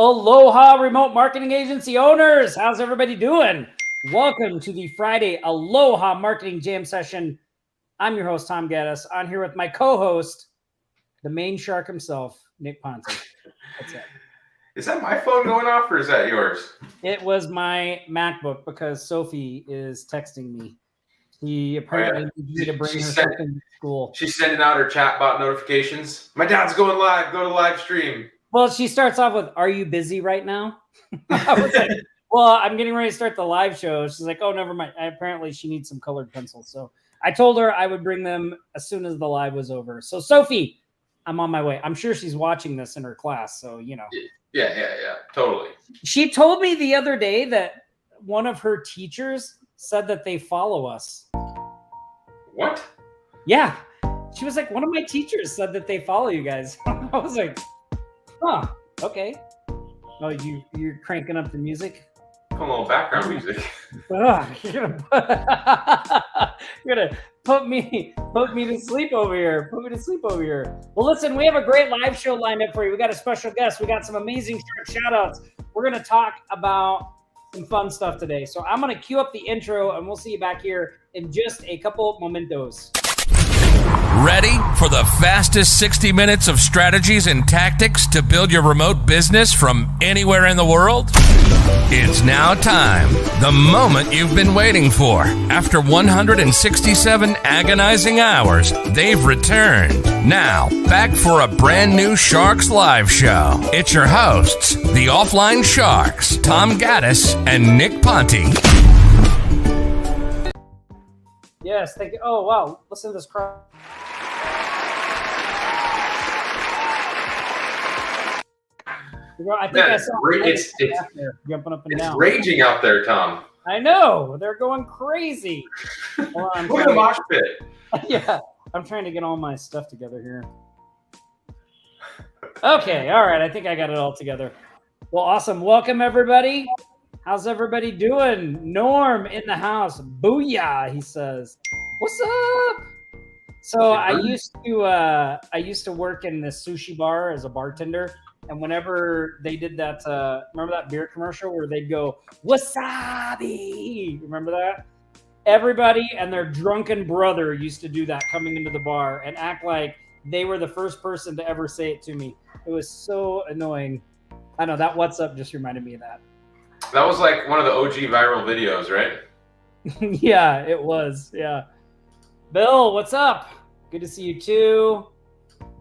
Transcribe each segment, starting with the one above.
Aloha, remote marketing agency owners. How's everybody doing? Welcome to the Friday Aloha Marketing Jam session. I'm your host, Tom Gaddis. I'm here with my co-host, the main shark himself, Nick Ponte. What's up? Is that my phone going off or is that yours? It was my MacBook because Sophie is texting me. She apparently needs me to bring her something to school. She's sending out her chatbot notifications. My dad's going live. Go to live stream. Well, she starts off with, "Are you busy right now?" I was like, "Well, I'm getting ready to start the live show." She's like, "Oh, never mind." Apparently, she needs some colored pencils. So I told her I would bring them as soon as the live was over. So Sophie, I'm on my way. I'm sure she's watching this in her class. So, you know. Yeah. Totally. She told me the other day that one of her teachers said that they follow us. What? Yeah. She was like, one of my teachers said that they follow you guys. I was like, huh, okay. Oh, you're cranking up the music? A little background music. You're gonna put me to sleep over here. Put me to sleep over here. Well, listen, we have a great live show lined up for you. We got a special guest. We got some amazing shout outs. We're gonna talk about some fun stuff today. So I'm gonna cue up the intro and we'll see you back here in just a couple momentos. Ready for the fastest 60 minutes of strategies and tactics to build your remote business from anywhere in the world? It's now time, the moment you've been waiting for. After 167 agonizing hours, they've returned. Now, back for a brand new Sharks Live show. It's your hosts, the Offline Sharks, Tom Gaddis and Nick Ponte. Yes, thank you. Oh, wow. Listen to this crowd. I think I saw it's jumping up and down. It's raging out there, Tom. I know. They're going crazy. Look at the mosh pit. Yeah, I'm trying to get all my stuff together here. Okay, all right. I think I got it all together. Well, awesome. Welcome, everybody. How's everybody doing? Norm in the house. Booyah, he says. What's up? So I used to work in this sushi bar as a bartender. And whenever they did that, remember that beer commercial where they'd go, "Wasabi"? Remember that? Everybody and their drunken brother used to do that coming into the bar and act like they were the first person to ever say it to me. It was so annoying. I know that "What's up" just reminded me of that. That was like one of the OG viral videos, right? Yeah, it was. Yeah. Bill, what's up? Good to see you too.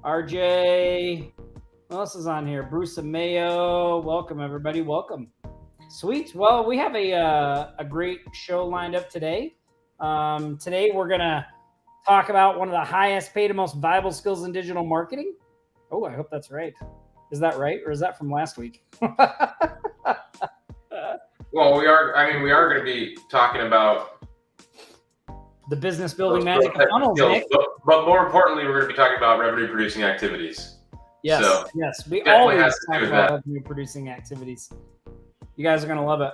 RJ. What else is on here? Bruce and Mayo. Welcome, everybody. Welcome. Sweet. Well, we have a great show lined up today. Today, we're going to talk about one of the highest paid and most valuable skills in digital marketing. Oh, I hope that's right. Is that right? Or is that from last week? Well, we are going to be talking about the business building magic of funnels, Nick. But more importantly, we're going to be talking about revenue producing activities. Yes, so yes. We always talk about revenue producing activities. You guys are going to love it.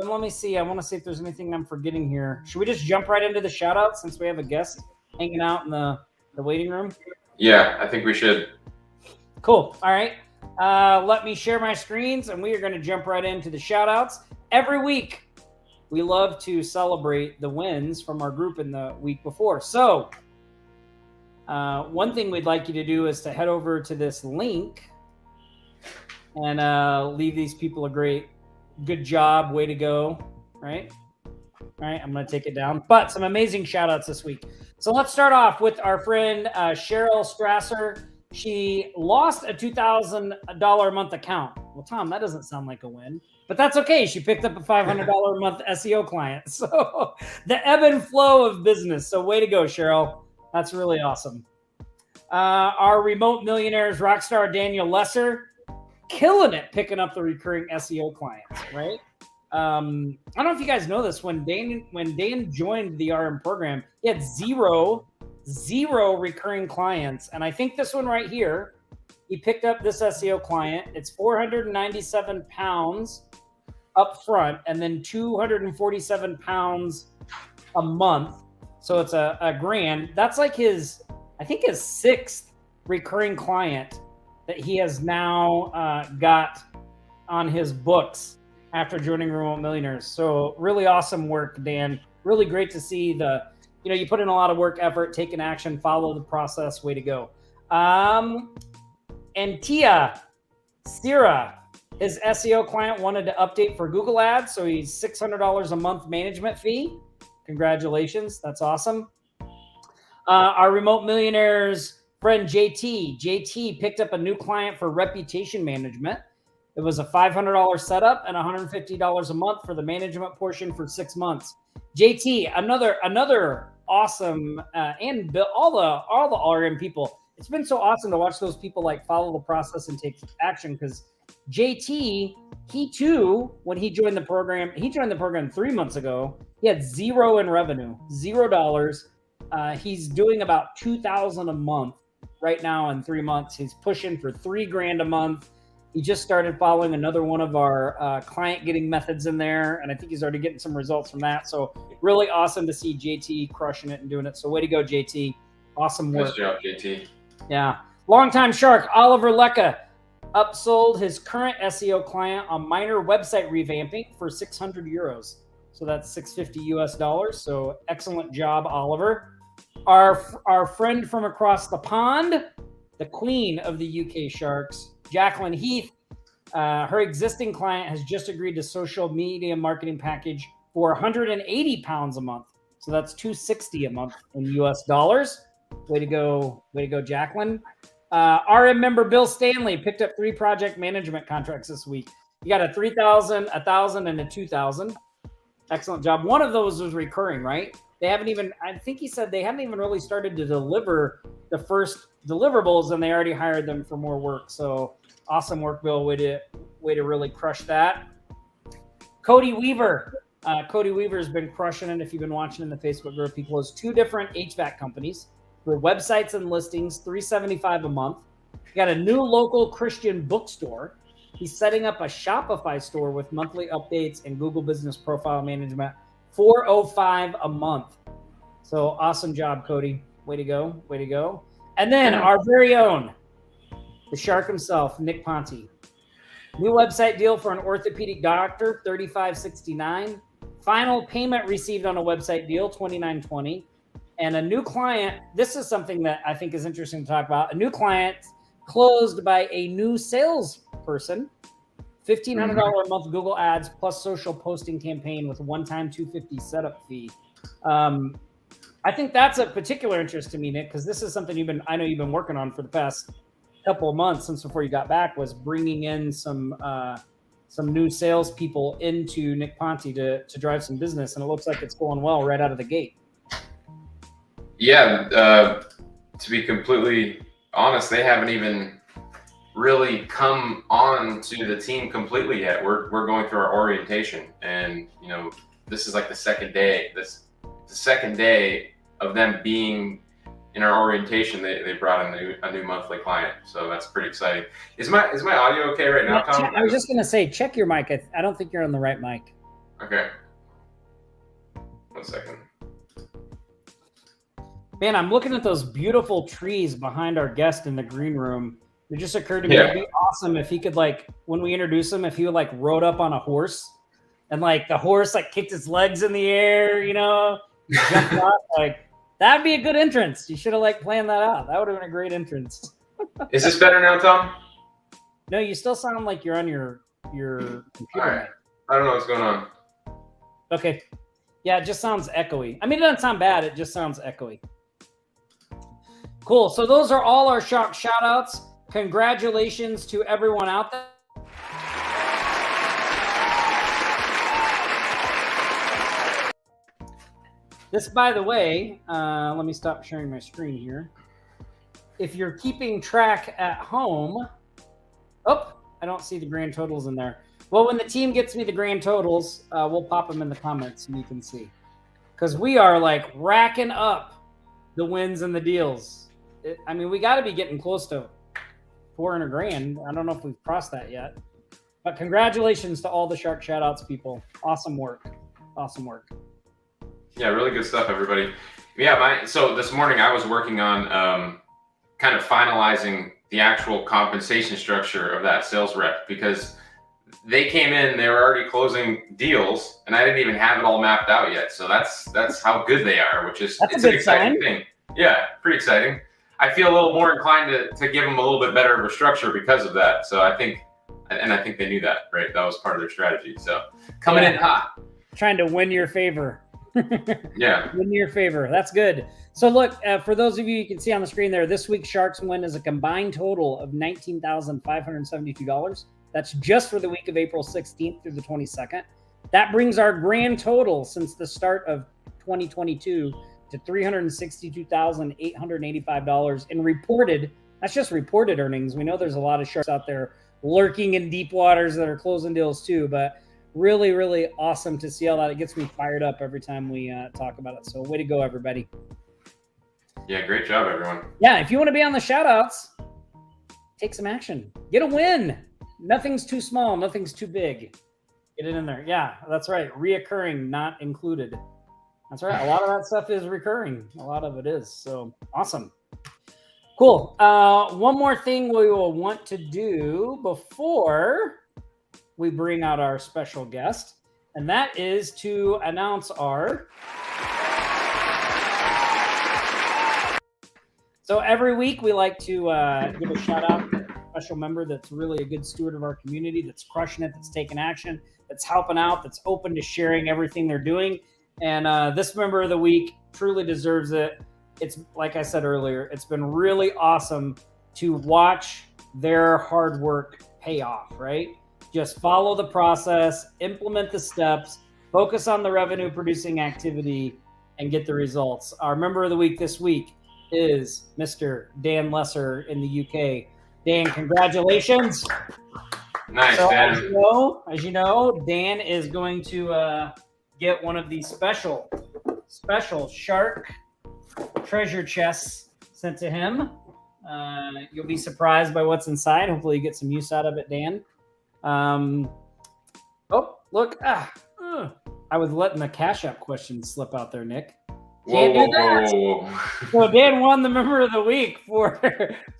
Let me see. I want to see if there's anything I'm forgetting here. Should we just jump right into the shout out since we have a guest hanging out in the waiting room? Yeah, I think we should. Cool. All right. Let me share my screens and we are going to jump right into the shout outs. Every week, we love to celebrate the wins from our group in the week before. So one thing we'd like you to do is to head over to this link and leave these people a good job, way to go, right? All right, I'm going to take it down. But some amazing shout outs this week. So let's start off with our friend Cheryl Strasser. She lost a $2,000 a month account. Well, Tom, that doesn't sound like a win, but that's okay. She picked up a $500 a month SEO client. So the ebb and flow of business. So way to go, Cheryl. That's really awesome. Our remote millionaires rock star Daniel Lesser, killing it picking up the recurring SEO clients, right? I don't know if you guys know this. When Dan joined the RM program, he had zero recurring clients. And I think this one right here, he picked up this SEO client. It's 497 pounds up front and then 247 pounds a month. So it's a grand. That's like his sixth recurring client that he has now got on his books after joining Remote Millionaires. So really awesome work, Dan. Really great to see you put in a lot of work, effort, taking action, follow the process. Way to go. And Tia Sira, his SEO client wanted to update for Google Ads, so he's $600 a month management fee. Congratulations, that's awesome. Our Remote Millionaires friend JT picked up a new client for reputation management. It was a $500 setup and $150 a month for the management portion for 6 months. JT, another awesome, and all the RM people. It's been so awesome to watch those people like follow the process and take action, because JT, he too, when he joined the program 3 months ago. He had zero in revenue, $0. He's doing about $2,000 a month right now in 3 months. He's pushing for $3,000 a month. He just started following another one of our client getting methods in there, and I think he's already getting some results from that. So really awesome to see JT crushing it and doing it. So way to go, JT. Awesome work. Nice job, JT. Yeah. Longtime shark, Oliver Lecca, upsold his current SEO client on minor website revamping for 600 euros. So that's $650 US. So excellent job, Oliver. Our friend from across the pond, the queen of the UK sharks, Jacqueline Heath, her existing client has just agreed to social media marketing package for 180 pounds a month. So that's $260 a month in US dollars. Way to go, Jacqueline. RM member Bill Stanley picked up 3 project management contracts this week. You got a 3,000, 1,000, and a 2,000. Excellent job. One of those was recurring, right? I think he said they haven't even really started to deliver the first deliverables, and they already hired them for more work. So awesome work, Bill. Way to really crush that. Cody Weaver. Cody Weaver's been crushing it. If you've been watching in the Facebook group, he closed 2 different HVAC companies for websites and listings, $375 a month. He got a new local Christian bookstore. He's setting up a Shopify store with monthly updates and Google Business Profile Management, $405 a month. So awesome job, Cody. Way to go. And then our very own, the shark himself, Nick Ponte. New website deal for an orthopedic doctor, $35.69. Final payment received on a website deal, $29.20. And a new client, this is something that I think is interesting to talk about. A new client closed by a new salesperson, $1,500 a month Google Ads plus social posting campaign with a one-time $250 setup fee. I think that's a particular interest to me, Nick, because this is something I know you've been working on for the past couple of months since before you got back, was bringing in some new salespeople into Nick Ponte to drive some business, and it looks like it's going well right out of the gate. Yeah, to be completely honest, they haven't even really come on to the team completely yet. We're going through our orientation, and this is like the second day. The second day of them being in our orientation, they brought a new monthly client. So that's pretty exciting. Is my audio okay right now, Tom? I was just gonna say, check your mic. I don't think you're on the right mic. Okay. 1 second. Man, I'm looking at those beautiful trees behind our guest in the green room. It just occurred to me, it'd be awesome if he could, when we introduce him, if he would rode up on a horse and the horse kicked its legs in the air, jumped off. That'd be a good entrance. You should have planned that out. That would have been a great entrance. Is this better now, Tom? No, you still sound like you're on your computer. All right. I don't know what's going on. Okay. Yeah, it just sounds echoey. I mean, it doesn't sound bad. It just sounds echoey. Cool. So those are all our shout outs. Congratulations to everyone out there. This, by the way, let me stop sharing my screen here. If you're keeping track at home, I don't see the grand totals in there. Well, when the team gets me the grand totals, we'll pop them in the comments so you can see. Because we are racking up the wins and the deals. We got to be getting close to $400,000. I don't know if we've crossed that yet. But congratulations to all the Shark Shoutouts people. Awesome work. Yeah, really good stuff, everybody. Yeah, so this morning I was working on kind of finalizing the actual compensation structure of that sales rep, because they came in, they were already closing deals, and I didn't even have it all mapped out yet. So that's how good they are, which is it's an exciting thing. Yeah, pretty exciting. I feel a little more inclined to give them a little bit better of a structure because of that. So I think they knew that, right? That was part of their strategy. So coming in hot. Trying to win your favor. Yeah. Win your favor. That's good. So look, for those of you, you can see on the screen there, this week's Sharks win is a combined total of $19,572. That's just for the week of April 16th through the 22nd. That brings our grand total since the start of 2022 to $362,885 in reported. That's just reported earnings. We know there's a lot of sharks out there lurking in deep waters that are closing deals too, but really, really awesome to see all that. It gets me fired up every time we talk about it. So way to go, everybody. Yeah, great job, everyone. Yeah, if you want to be on the shoutouts, take some action. Get a win. Nothing's too small. Nothing's too big. Get it in there. Yeah, that's right. Reoccurring, not included. That's right. A lot of that stuff is recurring. A lot of it is. So awesome. Cool. One more thing we will want to do before we bring out our special guest, and that is to announce our... So every week we like to give a shout out to a special member that's really a good steward of our community, that's crushing it, that's taking action, that's helping out, that's open to sharing everything they're doing. And this member of the week truly deserves it. It's like I said earlier, it's been really awesome to watch their hard work pay off, right? Just follow the process, implement the steps, focus on the revenue producing activity, and get the results. Our member of the week this week is Mr. Dan Lesser in the UK. Dan, congratulations. Nice, so Dan. As you know, Dan is going to get one of these special shark treasure chests sent to him. You'll be surprised by what's inside. Hopefully you get some use out of it, Dan. Oh, look. I was letting the Cash App question slip out there, Nick. Whoa. So Dan won the member of the week for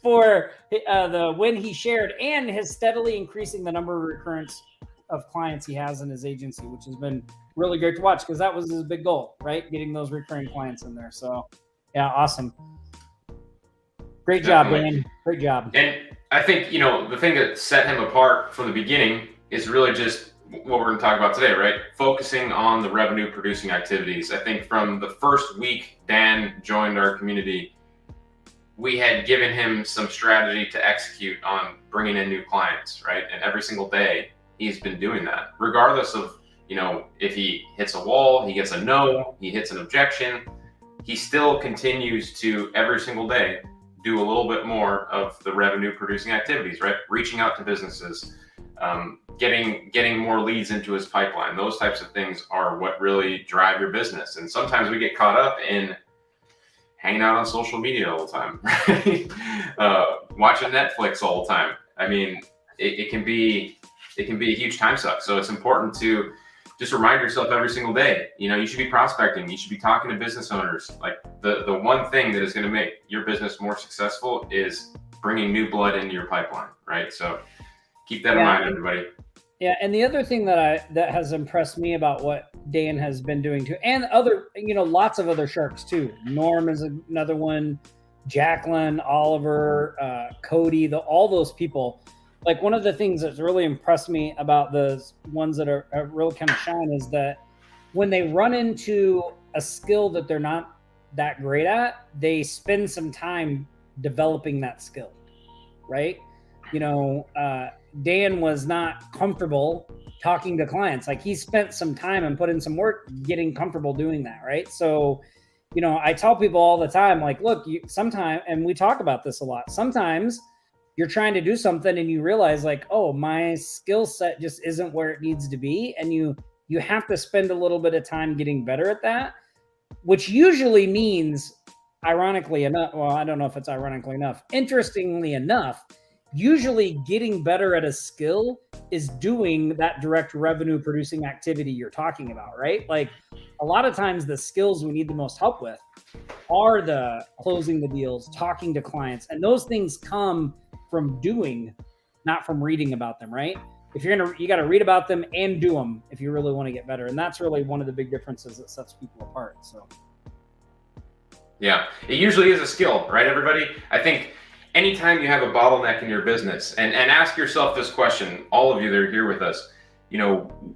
the win he shared and his steadily increasing the number of recurrence of clients he has in his agency, which has been really great to watch because that was his big goal, right? Getting those recurring clients in there. So yeah, awesome. Great job, Dan. Great job. And I think, the thing that set him apart from the beginning is really just what we're going to talk about today, right? Focusing on the revenue producing activities. I think from the first week Dan joined our community, we had given him some strategy to execute on bringing in new clients, right? And every single day he's been doing that, regardless of, if he hits a wall, he gets a no, he hits an objection, he still continues to every single day do a little bit more of the revenue producing activities, right? Reaching out to businesses, getting more leads into his pipeline. Those types of things are what really drive your business. And sometimes we get caught up in hanging out on social media all the time, right? Watching Netflix all the time. I mean, it can be a huge time suck. So it's important to just remind yourself every single day, you should be prospecting. You should be talking to business owners. Like the one thing that is going to make your business more successful is bringing new blood into your pipeline, right? So keep that in mind, everybody. Yeah, and the other thing that has impressed me about what Dan has been doing too, and other, lots of other sharks too. Norm is another one, Jacqueline, Oliver, Cody, all those people. Like one of the things that's really impressed me about the ones that are really kind of shine is that when they run into a skill that they're not that great at, they spend some time developing that skill, right? Dan was not comfortable talking to clients. Like he spent some time and put in some work getting comfortable doing that, right? So, I tell people all the time, like, look, sometimes, and we talk about this a lot, sometimes you're trying to do something and you realize like, oh, my skill set just isn't where it needs to be. And you have to spend a little bit of time getting better at that, which usually means, ironically enough, well, I don't know if it's ironically enough, interestingly enough, usually getting better at a skill is doing that direct revenue producing activity you're talking about, right? Like a lot of times the skills we need the most help with are the closing the deals, talking to clients, and those things come from doing, not from reading about them, right? you got to read about them and do them if you really want to get better. And that's really one of the big differences that sets people apart. So. Yeah, it usually is a skill, right, everybody? I think anytime you have a bottleneck in your business, and ask yourself this question, all of you that are here with us,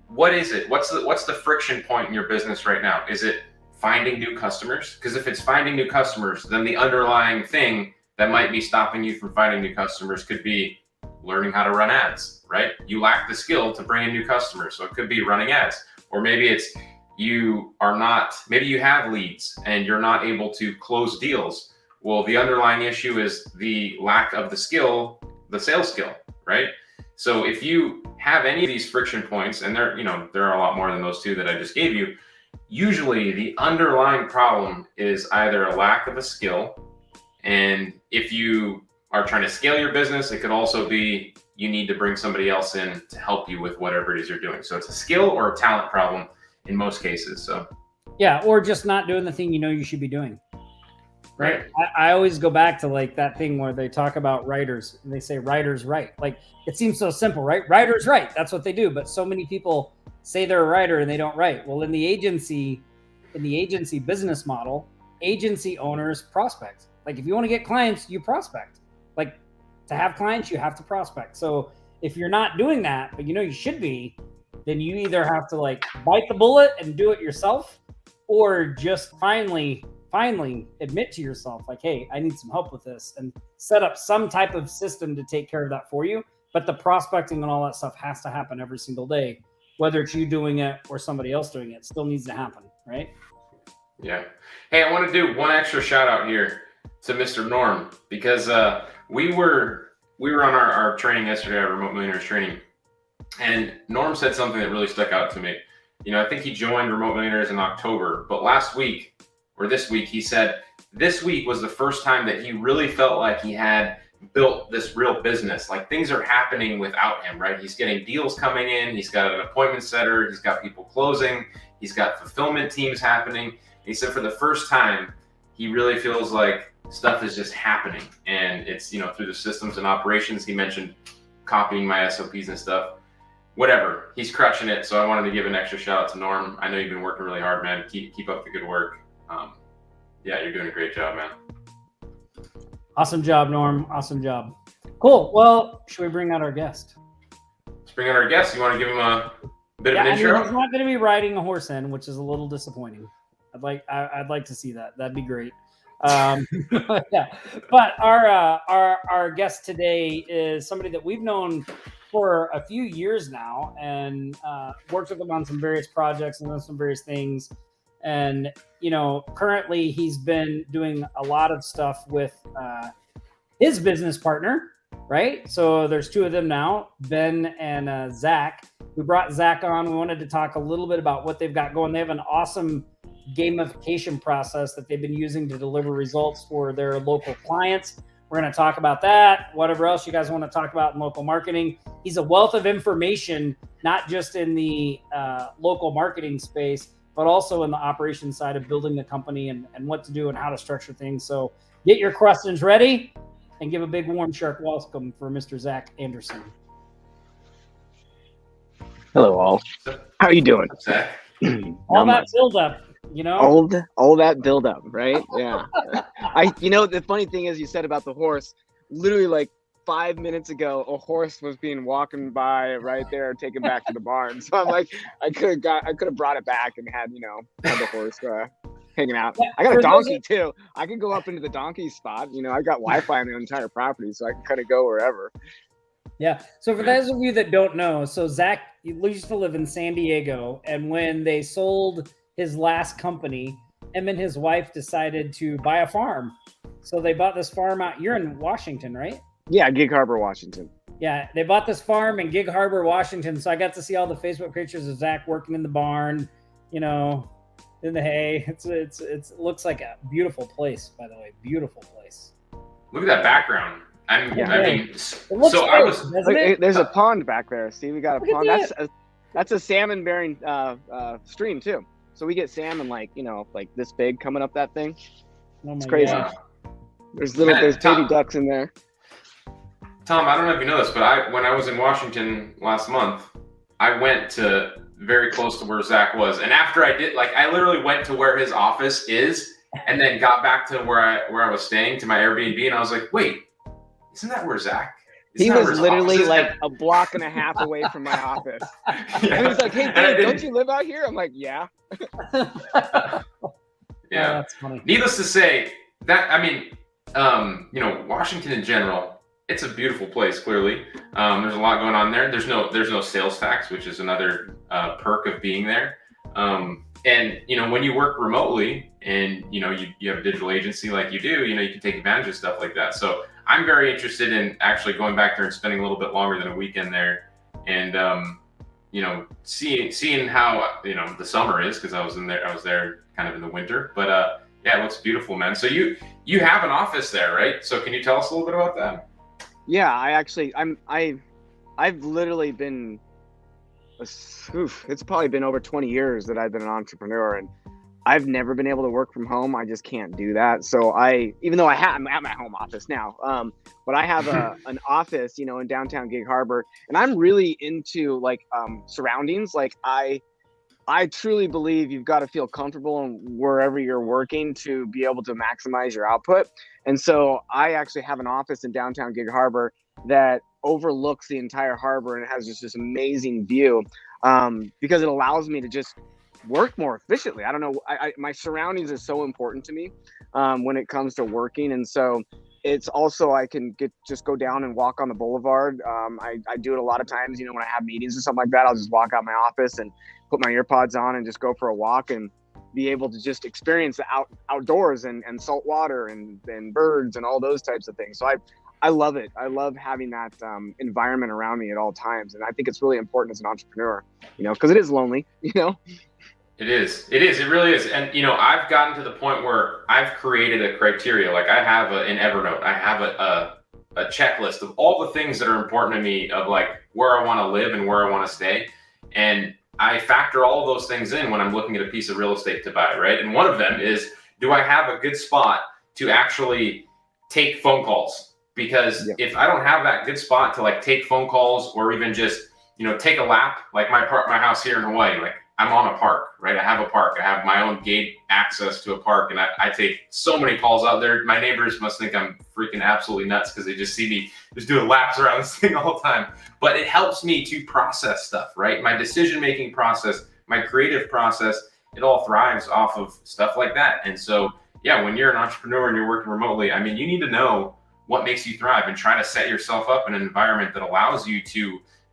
what is it? What's the friction point in your business right now? Is it finding new customers? Because if it's finding new customers, then the underlying thing that might be stopping you from finding new customers could be learning how to run ads, right? You lack the skill to bring in new customers. So it could be running ads, or maybe it's maybe you have leads and you're not able to close deals. Well, the underlying issue is the lack of the skill, the sales skill, right? So if you have any of these friction points, and there are a lot more than those two that I just gave you, usually the underlying problem is either a lack of a skill, and if you are trying to scale your business, it could also be you need to bring somebody else in to help you with whatever it is you're doing. So it's a skill or a talent problem in most cases. So yeah, or just not doing the thing you should be doing. Right. I always go back to like that thing where they talk about writers and they say writers write. Like, it seems so simple, right? Writers write. That's what they do. But so many people say they're a writer and they don't write. Well, in the agency business model, agency owners prospect. Like, if you want to get clients, you prospect. Like, to have clients, you have to prospect. So if you're not doing that, but you should be, then you either have to like bite the bullet and do it yourself, or just finally admit to yourself, like, hey, I need some help with this, and set up some type of system to take care of that for you. But the prospecting and all that stuff has to happen every single day, whether it's you doing it or somebody else doing it. Still needs to happen, right? Yeah. Hey, I want to do one extra shout out here to Mr. Norm, because we were on our training yesterday, our Remote Millionaires training, and Norm said something that really stuck out to me. I think he joined Remote Millionaires in October, but this week, he said this week was the first time that he really felt like he had built this real business. Like, things are happening without him, right? He's getting deals coming in. He's got an appointment setter. He's got people closing. He's got fulfillment teams happening. He said for the first time, he really feels like stuff is just happening. And it's, through the systems and operations. He mentioned copying my SOPs and stuff. Whatever, he's crushing it. So I wanted to give an extra shout out to Norm. I know you've been working really hard, man. Keep up the good work. Yeah, you're doing a great job, man. Awesome job, Norm. Awesome job. Cool. Well, should we bring out our guest? Let's bring out our guest. You want to give him a bit of an intro? He's not going to be riding a horse in, which is a little disappointing. I'd like to see that. That'd be great. Yeah. But our guest today is somebody that we've known for a few years now, and worked with him on some various projects and done some various things. And, currently he's been doing a lot of stuff with his business partner, right? So there's two of them now, Ben and Zach. We brought Zach on. We wanted to talk a little bit about what they've got going. They have an awesome gamification process that they've been using to deliver results for their local clients. We're going to talk about that, whatever else you guys want to talk about in local marketing. He's a wealth of information, not just in the local marketing space, but also in the operations side of building the company and what to do and how to structure things. So get your questions ready and give a big warm shark welcome for Mr. Zach Anderson. Hello, all. How are you doing? Zach. All that build up, all that build up, right? Yeah. The funny thing is, you said about the horse, literally like 5 minutes ago, a horse was being walking by right there, taken back to the barn. So I'm like, I could have brought it back and had the horse hanging out. I got a donkey too. I could go up into the donkey spot. I got Wi-Fi on the entire property, so I can kind of go wherever. Yeah. So for those of you that don't know, so Zach used to live in San Diego, and when they sold his last company, him and his wife decided to buy a farm. So they bought this farm out. You're in Washington, right? Yeah, Gig Harbor, Washington. Yeah, they bought this farm in Gig Harbor, Washington. So I got to see all the Facebook pictures of Zach working in the barn, in the hay. It looks like a beautiful place, by the way. Beautiful place. Look at that background. There's a pond back there. See, we got a pond. That's a salmon bearing stream too. So we get salmon like this big coming up that thing. It's crazy. God. There's baby ducks in there. Tom, I don't know if you know this, but when I was in Washington last month, I went to very close to where Zach was. And after I did, like, I literally went to where his office is and then got back to where I was staying, to my Airbnb. And I was like, wait, isn't that where Zach? He was literally like a block and a half away from my office. Yeah. And he was like, hey, dude, don't you live out here? I'm like, yeah. Yeah. Oh, that's funny. Needless to say, that, I mean, you know, Washington in general, it's a beautiful place, clearly. There's a lot going on there. There's no sales tax, which is another perk of being there. And, you know, when you work remotely and, you know, you have a digital agency like you do, you know, you can take advantage of stuff like that. So I'm very interested in actually going back there and spending a little bit longer than a weekend there, and you know, seeing how, you know, the summer is, because I was there kind of in the winter. But yeah, it looks beautiful, man. So you have an office there, right? So can you tell us a little bit about that? Yeah, I've literally been it's probably been over 20 years that I've been an entrepreneur, and I've never been able to work from home. I just can't do that. So even though I'm at my home office now, but I have an office, you know, in downtown Gig Harbor, and I'm really into like surroundings. Like I truly believe you've got to feel comfortable in wherever you're working to be able to maximize your output. And so I actually have an office in downtown Gig Harbor that overlooks the entire harbor, and it has just this amazing view, because it allows me to just work more efficiently. I don't know. My surroundings are so important to me when it comes to working. And so it's also, I can just go down and walk on the boulevard. I do it a lot of times, you know, when I have meetings or something like that, I'll just walk out my office and put my earpods on and just go for a walk and be able to just experience the outdoors and salt water and birds and all those types of things. So I love it. I love having that environment around me at all times. And I think it's really important as an entrepreneur, you know, because it is lonely, you know. It is. It really is. And, you know, I've gotten to the point where I've created a criteria. Like I have in Evernote, I have a checklist of all the things that are important to me, of like where I want to live and where I want to stay. And I factor all of those things in when I'm looking at a piece of real estate to buy, right? And one of them is, do I have a good spot to actually take phone calls? Because if I don't have that good spot to like take phone calls, or even just, you know, take a lap, like my house here in Hawaii, like I'm on a park, right? I have a park. I have my own gate access to a park, and I take so many calls out there. My neighbors must think I'm freaking absolutely nuts because they just see me just doing laps around this thing all the time. But it helps me to process stuff, right? My decision-making process, my creative process, it all thrives off of stuff like that. And so, yeah, when you're an entrepreneur and you're working remotely, I mean, you need to know what makes you thrive and try to set yourself up in an environment that allows you to,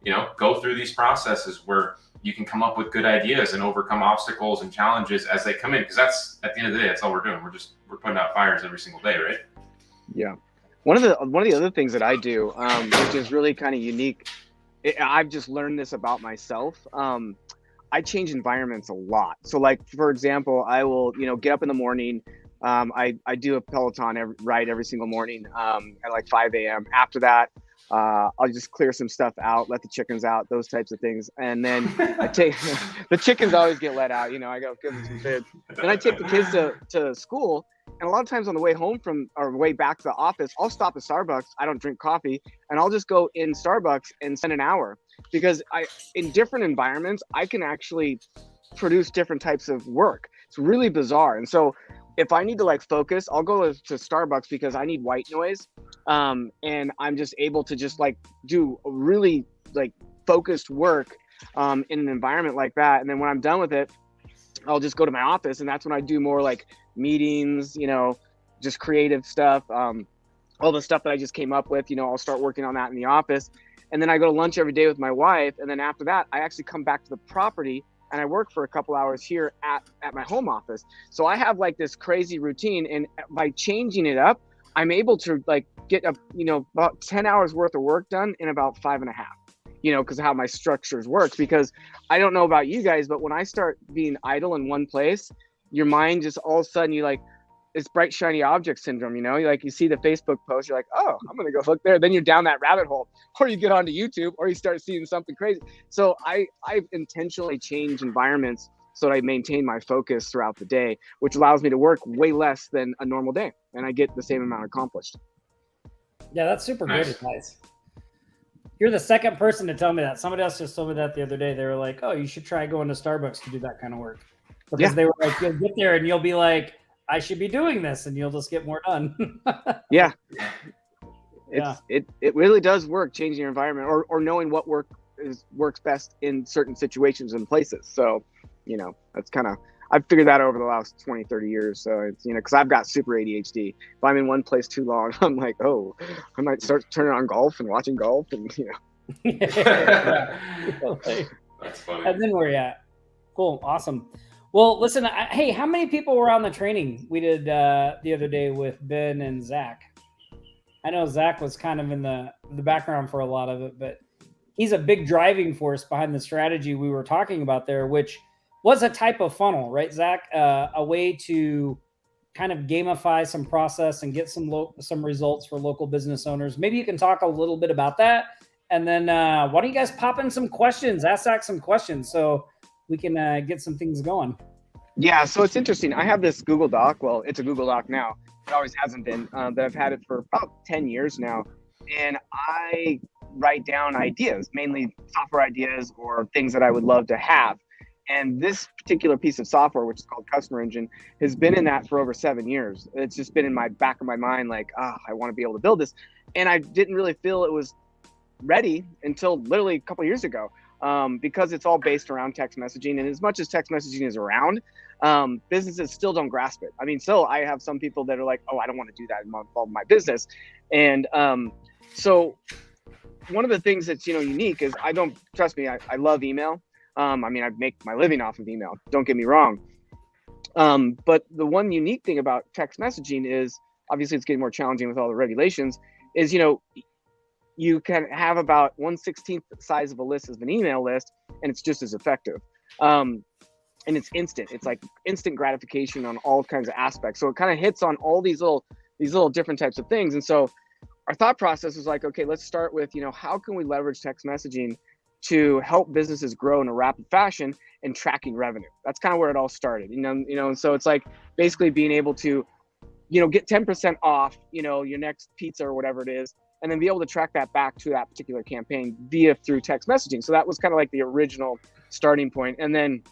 you know, go through these processes where you can come up with good ideas and overcome obstacles and challenges as they come in. Because that's, at the end of the day, that's all we're doing. We're putting out fires every single day, right? Yeah. One of the other things that I do, which is really kind of unique, I've just learned this about myself. I change environments a lot. So like, for example, I will, you know, get up in the morning. I do a Peloton ride every single morning at like 5 a.m. After that, I'll just clear some stuff out, let the chickens out, those types of things. And then I take the chickens always get let out, you know, I go give them some food. Then I take the kids to school. And a lot of times on the way home way back to the office, I'll stop at Starbucks. I don't drink coffee, and I'll just go in Starbucks and spend an hour, because in different environments, I can actually produce different types of work. It's really bizarre. And so if I need to like focus, I'll go to Starbucks because I need white noise. And I'm just able to just like do really like focused work in an environment like that. And then when I'm done with it, I'll just go to my office, and that's when I do more like meetings, you know, just creative stuff. All the stuff that I just came up with, you know, I'll start working on that in the office. And then I go to lunch every day with my wife. And then after that, I actually come back to the property and I work for a couple hours here at my home office. So I have like this crazy routine, and by changing it up, I'm able to like get about 10 hours worth of work done in about 5.5, you know, because of how my structures work. Because I don't know about you guys, but when I start being idle in one place, your mind just all of a sudden it's bright, shiny object syndrome, you know, you see the Facebook post, you're like, oh, I'm going to go look there. Then you're down that rabbit hole, or you get onto YouTube, or you start seeing something crazy. So I've intentionally changed environments so that I maintain my focus throughout the day, which allows me to work way less than a normal day, and I get the same amount accomplished. Yeah, that's super Nice. good advice. You're the second person to tell me that. Somebody else just told me that the other day. They were like, "Oh, you should try going to Starbucks to do that kind of work," because they were like, "You'll get there and you'll be like, I should be doing this," and you'll just get more done. Yeah. It really does work, changing your environment or knowing what works best in certain situations and places. So, that's kind of, I've figured that over the last 20, 30 years. So it's, because I've got super ADHD. If I'm in one place too long, I'm like, oh, I might start turning on golf and watching golf and, That's funny. And then where you at? Cool. Awesome. Well, listen, hey, how many people were on the training we did the other day with Ben and Zach? I know Zach was kind of in the background for a lot of it, but he's a big driving force behind the strategy we were talking about there, which was a type of funnel, right, Zach? A way to kind of gamify some process and get some results for local business owners. Maybe you can talk a little bit about that. And then why don't you guys pop in some questions, ask Zach some questions so we can get some things going. Yeah, so it's interesting. I have this Google Doc. Well, it's a Google Doc now. It always hasn't been, that I've had it for about 10 years now. And I write down ideas, mainly software ideas or things that I would love to have. And this particular piece of software, which is called Customer Engine, has been in that for over 7 years. It's just been in my back of my mind, like, I want to be able to build this. And I didn't really feel it was ready until literally a couple of years ago, because it's all based around text messaging. And as much as text messaging is around, businesses still don't grasp it. I mean, still, I have some people that are like, oh, I don't want to do that in my business. And so one of the things that's, unique is I love email. I make my living off of email. Don't get me wrong. But the one unique thing about text messaging is, obviously it's getting more challenging with all the regulations, is, you can have about 1/16 the size of a list as an email list, and it's just as effective. And it's instant. It's like instant gratification on all kinds of aspects. So it kind of hits on all these little different types of things. And so our thought process was like, okay, let's start with, how can we leverage text messaging to help businesses grow in a rapid fashion and tracking revenue? That's kind of where it all started, and so it's like basically being able to, get 10% off, your next pizza or whatever it is, and then be able to track that back to that particular campaign through text messaging. So that was kind of like the original starting point. And then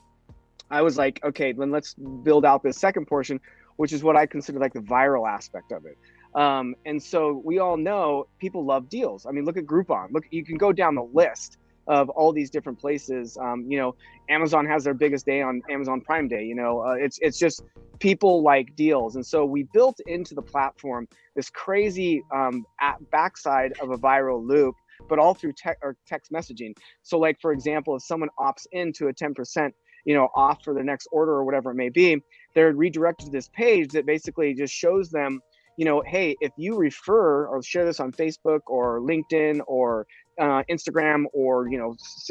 I was like, okay, then let's build out this second portion, which is what I consider like the viral aspect of it. And so we all know people love deals. I mean, look at Groupon. Look, you can go down the list of all these different places. Amazon has their biggest day on Amazon Prime Day. It's just people like deals. And so we built into the platform this crazy backside of a viral loop, but all through text messaging. So like, for example, if someone opts into a 10% off for their next order or whatever it may be, they're redirected to this page that basically just shows them, hey, if you refer or share this on Facebook or LinkedIn or Instagram, or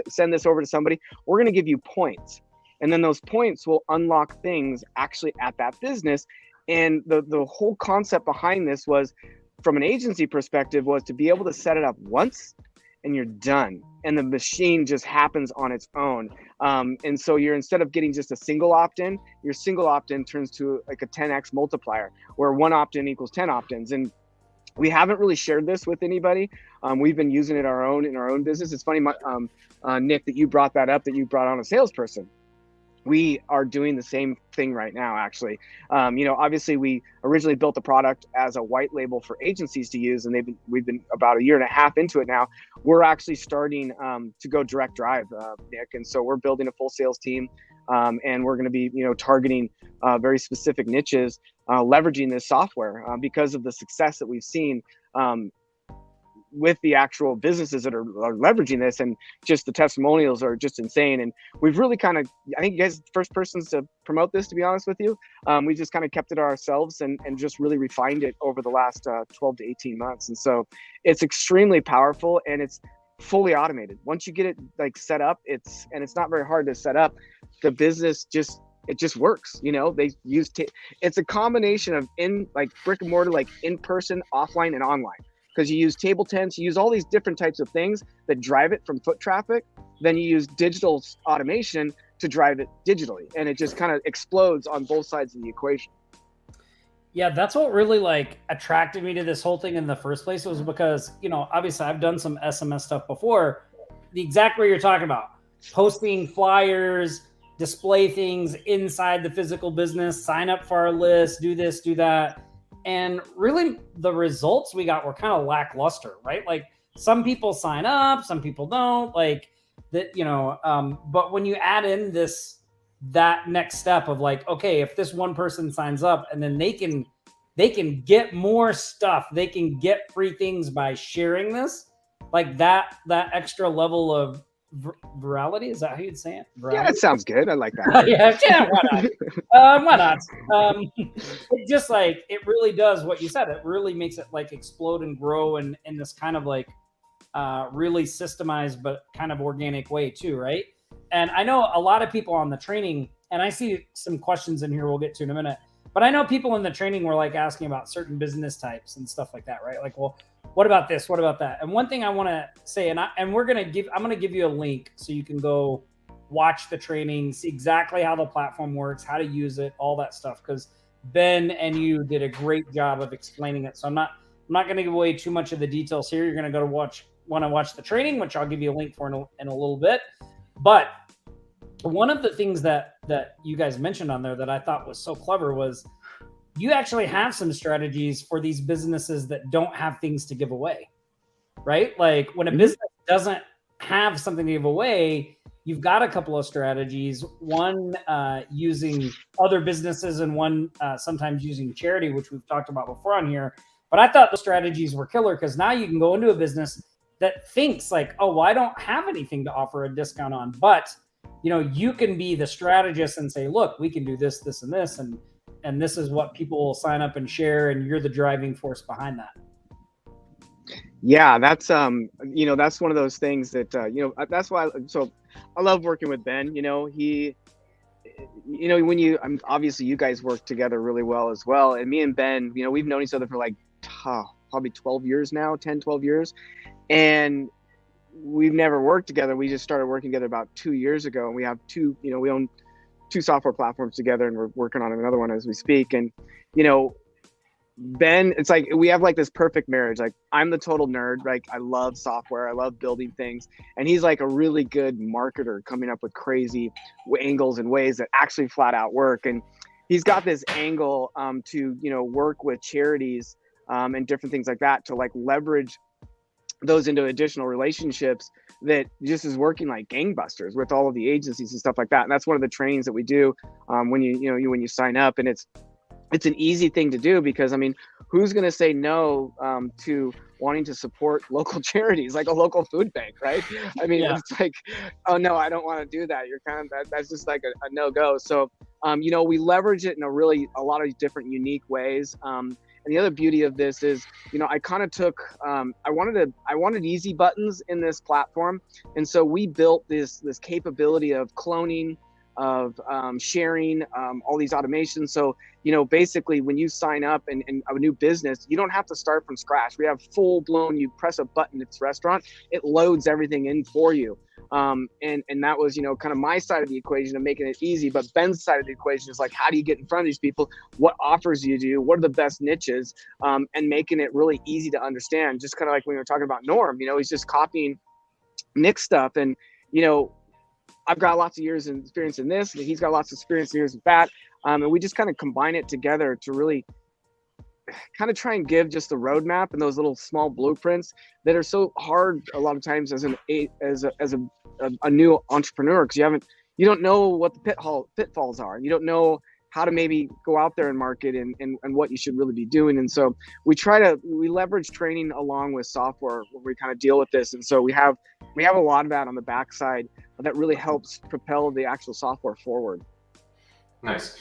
send this over to somebody, we're going to give you points, and then those points will unlock things actually at that business. And the whole concept behind this was, from an agency perspective, was to be able to set it up once and you're done, and the machine just happens on its own. And so you're, instead of getting just a single opt-in, your single opt-in turns to like a 10x multiplier, where one opt-in equals 10 opt-ins. And we haven't really shared this with anybody. We've been using it in our own business. It's funny, Nick, that you brought that up, that you brought on a salesperson. We are doing the same thing right now, actually. Obviously we originally built the product as a white label for agencies to use, and we've been about 1.5 years into it now. We're actually starting to go direct drive, Nick. And so we're building a full sales team, and we're going to be, targeting very specific niches, leveraging this software because of the success that we've seen with the actual businesses that are leveraging this, and just the testimonials are just insane. And we've really I think you guys are the first persons to promote this, to be honest with you. We just kind of kept it ourselves and just really refined it over the last 12 to 18 months. And so it's extremely powerful, and it's fully automated. Once you get it like set up, it's not very hard to set up. The business just works. They use it's a combination of brick and mortar, like in person, offline, and online. Because you use table tents, you use all these different types of things that drive it from foot traffic. Then you use digital automation to drive it digitally. And it just kind of explodes on both sides of the equation. Yeah, that's what really like attracted me to this whole thing in the first place, was because, obviously I've done some SMS stuff before. The exact way you're talking about, posting flyers, display things inside the physical business, sign up for our list, do this, do that. And really the results we got were kind of lackluster, right? Like some people sign up, some people don't, like that, but when you add in that next step of like, okay, if this one person signs up and then they can get more stuff, they can get free things by sharing this, like that extra level of virality, is that how you'd say it? Virality? Yeah, it sounds good. I like that. Yeah, why not? It just like, it really does what you said. It really makes it like explode and grow in this kind of like really systemized but kind of organic way too, right? And I know a lot of people on the training, and I see some questions in here we'll get to in a minute, but I know people in the training were like asking about certain business types and stuff like that, right? Like, well, what about this? What about that? And one thing I want to say, I'm going to give you a link so you can go watch the training, see exactly how the platform works, how to use it, all that stuff. Because Ben and you did a great job of explaining it. So I'm not going to give away too much of the details here. You're going to go want to watch the training, which I'll give you a link for in a little bit. But one of the things that you guys mentioned on there that I thought was so clever was you actually have some strategies for these businesses that don't have things to give away, right? Like when a business doesn't have something to give away, you've got a couple of strategies, one using other businesses and one sometimes using charity, which we've talked about before on here. But I thought the strategies were killer because now you can go into a business that thinks like, oh, well, I don't have anything to offer a discount on, but you can be the strategist and say, look, we can do this, this, and this, and this is what people will sign up and share, and you're the driving force behind that. Yeah, that's that's one of those things that that's why. So I love working with Ben. He, obviously you guys work together really well as well, and me and Ben, we've known each other for like probably 12 years now, 10, 12 years, and we've never worked together. We just started working together about 2 years ago, and we have we own 2 software platforms together, and we're working on another one as we speak. And Ben, it's like we have like this perfect marriage. Like I'm the total nerd, like I love software, I love building things, and he's like a really good marketer, coming up with crazy angles and ways that actually flat out work. And he's got this angle to work with charities and different things like that to like leverage those into additional relationships that just is working like gangbusters with all of the agencies and stuff like that. And that's one of the trainings that we do when you sign up. And it's an easy thing to do because, I mean, who's going to say no to wanting to support local charities like a local food bank, right? I mean, yeah. It's like, oh no, I don't want to do that. You're kind of, that's just like a no-go. So, we leverage it in a lot of different unique ways. And the other beauty of this is, I kind of took, I wanted easy buttons in this platform. And so we built this capability of cloning, of sharing, all these automations. So, basically when you sign up in a new business, you don't have to start from scratch. We have full blown, you press a button, it's restaurant, it loads everything in for you. And that was, kind of my side of the equation of making it easy. But Ben's side of the equation is like, how do you get in front of these people? What offers do you do? What are the best niches? And making it really easy to understand. Just kind of like when we were talking about Norm, he's just copying Nick's stuff. And, I've got lots of years of experience in this, and he's got lots of experience and years with that. And we just kind of combine it together to really kind of try and give just the roadmap and those little small blueprints that are so hard a lot of times as a new entrepreneur, because you don't know what the pitfalls are. You don't know how to maybe go out there and market and what you should really be doing. And so we leverage training along with software where we kind of deal with this. And so we have a lot of that on the backside that really helps propel the actual software forward. Nice.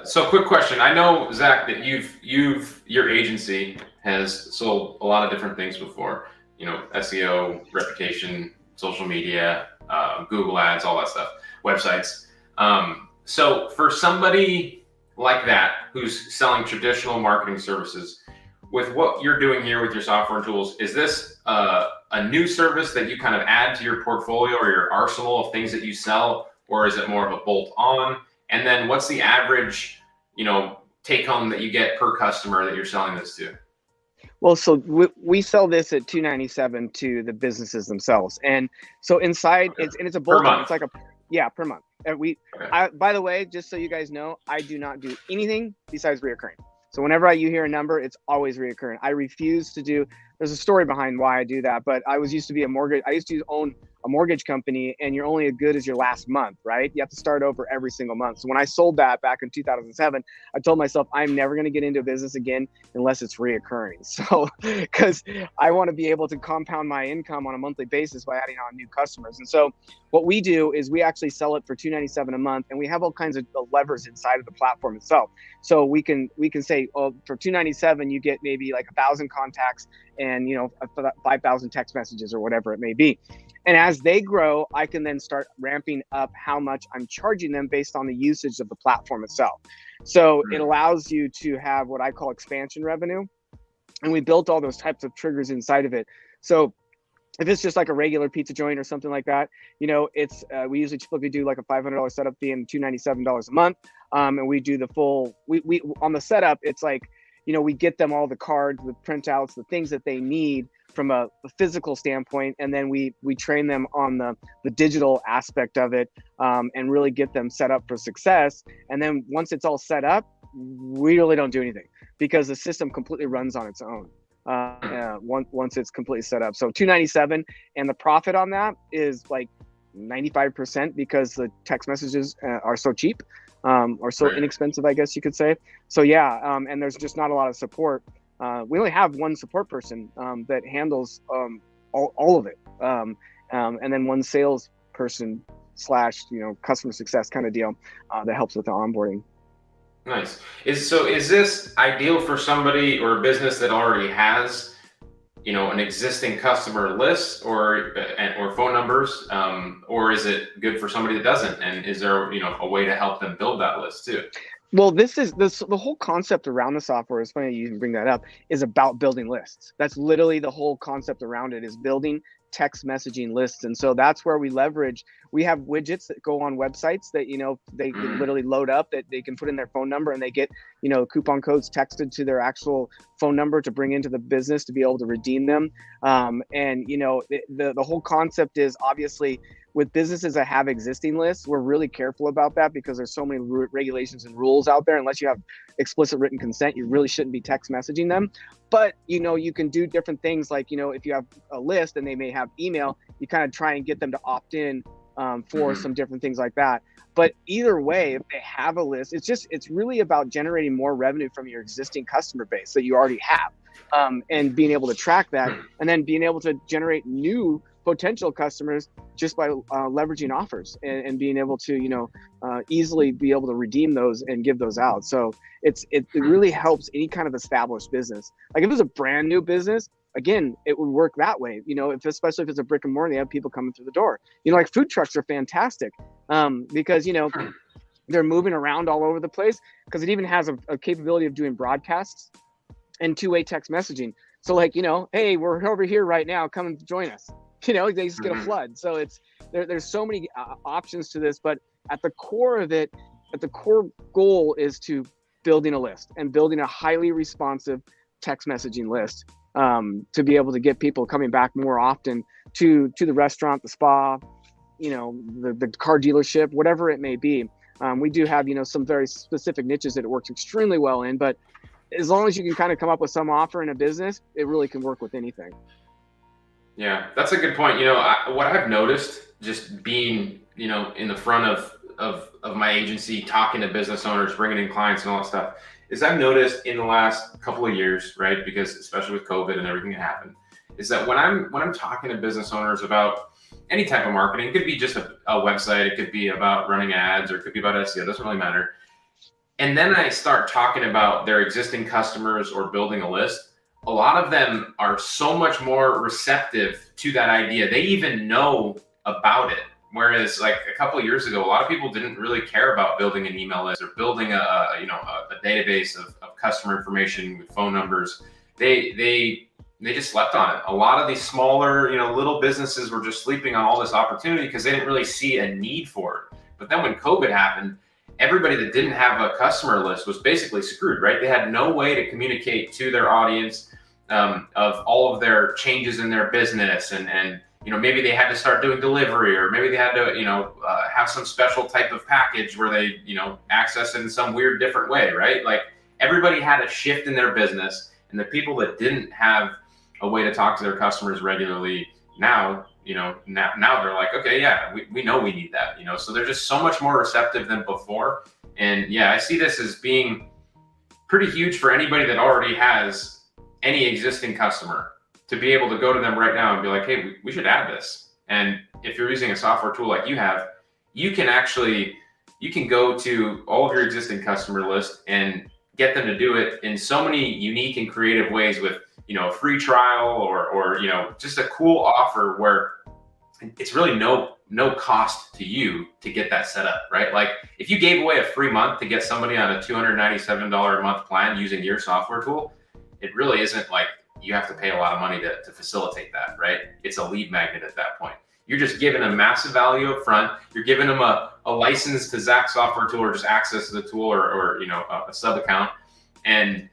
So quick question. I know, Zach, that your agency has sold a lot of different things before, SEO, reputation, social media, Google ads, all that stuff, websites. So for somebody like that who's selling traditional marketing services, with what you're doing here with your software and tools, is this a new service that you kind of add to your portfolio or your arsenal of things that you sell, or is it more of a bolt on? And then what's the average, take home that you get per customer that you're selling this to? Well, so we sell this at $297 to the businesses themselves, and so inside it's a bulk. It's like per month. By the way, just so you guys know, I do not do anything besides reoccurring. So whenever you hear a number, it's always reoccurring. I refuse to do. There's a story behind why I do that, but I used to own a mortgage company, and you're only as good as your last month, right? You have to start over every single month. So when I sold that back in 2007, I told myself I'm never going to get into a business again unless it's reoccurring. So because I want to be able to compound my income on a monthly basis by adding on new customers. And so what we do is we actually sell it for $297 a month, and we have all kinds of levers inside of the platform itself. So we can say, oh, for $297 you get maybe like 1,000 contacts and 5,000 text messages or whatever it may be. And as they grow, I can then start ramping up how much I'm charging them based on the usage of the platform itself. So it allows you to have what I call expansion revenue. And we built all those types of triggers inside of it. So if it's just like a regular pizza joint or something like that, it's we usually typically do like a $500 setup fee and $297 a month. And we do the full, we on the setup, it's like, we get them all the cards, the printouts, the things that they need from a physical standpoint, and then we train them on the digital aspect of it, and really get them set up for success. And then once it's all set up, we really don't do anything because the system completely runs on its own once it's completely set up. So $297, and the profit on that is like 95% because the text messages are so cheap. Or so inexpensive, I guess you could say. So yeah, and there's just not a lot of support. We only have one support person that handles all of it, and then one sales person / customer success kind of deal that helps with the onboarding. Nice. Is this ideal for somebody or a business that already has an existing customer list or phone numbers, or is it good for somebody that doesn't? And is there a way to help them build that list too? Well, the whole concept around the software, is funny you can bring that up, is about building lists. That's literally the whole concept around it, is building text messaging lists. And so that's where we have widgets that go on websites that they can literally load up, that they can put in their phone number, and they get coupon codes texted to their actual phone number to bring into the business to be able to redeem them. And the whole concept is, obviously, with businesses that have existing lists, we're really careful about that because there's so many regulations and rules out there. Unless you have explicit written consent, you really shouldn't be text messaging them. But you can do different things, like if you have a list and they may have email, you kind of try and get them to opt in for some different things like that. But either way, if they have a list, it's really about generating more revenue from your existing customer base that you already have, and being able to track that, and then being able to generate new potential customers just by leveraging offers and being able to easily be able to redeem those and give those out. So it really helps any kind of established business. Like if it's a brand new business, again, it would work that way. Especially if it's a brick and mortar, they have people coming through the door. Like food trucks are fantastic because they're moving around all over the place, because it even has a capability of doing broadcasts and two-way text messaging. So like, hey, we're over here right now, come and join us. They just get a flood. So there's so many options to this, but at the core of it, the core goal is to building a list and building a highly responsive text messaging list, to be able to get people coming back more often to the restaurant, the spa, the car dealership, whatever it may be. We do have, some very specific niches that it works extremely well in, but as long as you can kind of come up with some offer in a business, it really can work with anything. Yeah, that's a good point. What I've noticed, just being, in the front of my agency, talking to business owners, bringing in clients and all that stuff, is I've noticed in the last couple of years, right, because especially with COVID and everything that happened, is that when I'm talking to business owners about any type of marketing, it could be just a website, it could be about running ads, or it could be about SEO, it doesn't really matter. And then I start talking about their existing customers or building a list. A lot of them are so much more receptive to that idea. They even know about it. Whereas like a couple of years ago, a lot of people didn't really care about building an email list or building a database of customer information with phone numbers. They just slept on it. A lot of these smaller, little businesses were just sleeping on all this opportunity because they didn't really see a need for it. But then when COVID happened, everybody that didn't have a customer list was basically screwed, right? They had no way to communicate to their audience of all of their changes in their business, and maybe they had to start doing delivery, or maybe they had to have some special type of package where they access it in some weird different way, right? Like everybody had a shift in their business, and the people that didn't have a way to talk to their customers regularly now they're like, okay, yeah, we know we need that, so they're just so much more receptive than before. And yeah, I see this as being pretty huge for anybody that already has any existing customer, to be able to go to them right now and be like, hey, we should add this. And if you're using a software tool like you have, you can go to all of your existing customer list and get them to do it in so many unique and creative ways with, a free trial or just a cool offer where it's really no cost to you to get that set up, right? Like if you gave away a free month to get somebody on a $297 a month plan using your software tool, it really isn't like you have to pay a lot of money to facilitate that, right? It's a lead magnet at that point. You're just giving them massive value up front. You're giving them a license to Zach software tool, or just access to the tool, or a sub account. And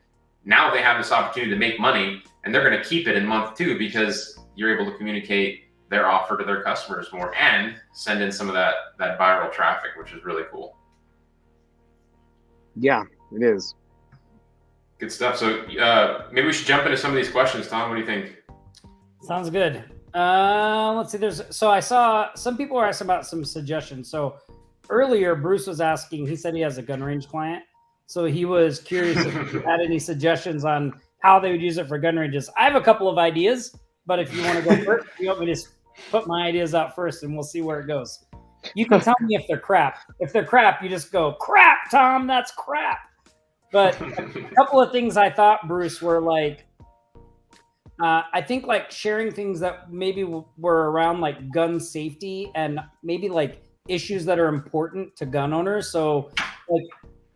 now they have this opportunity to make money, and they're going to keep it in month 2 because you're able to communicate their offer to their customers more and send in some of that viral traffic, which is really cool. Yeah, it is. Good stuff. So maybe we should jump into some of these questions. Tom, what do you think? Sounds good. Let's see. So I saw some people were asking about some suggestions. So earlier, Bruce was asking, he said he has a gun range client. So he was curious if you had any suggestions on how they would use it for gun ranges. I have a couple of ideas, but if you want to go first, you want me to just put my ideas out first and we'll see where it goes. You can tell me if they're crap. If they're crap, you just go, crap, Tom, that's crap. But a couple of things I thought, Bruce, were like, I think like sharing things that maybe were around like gun safety and maybe like issues that are important to gun owners. So like,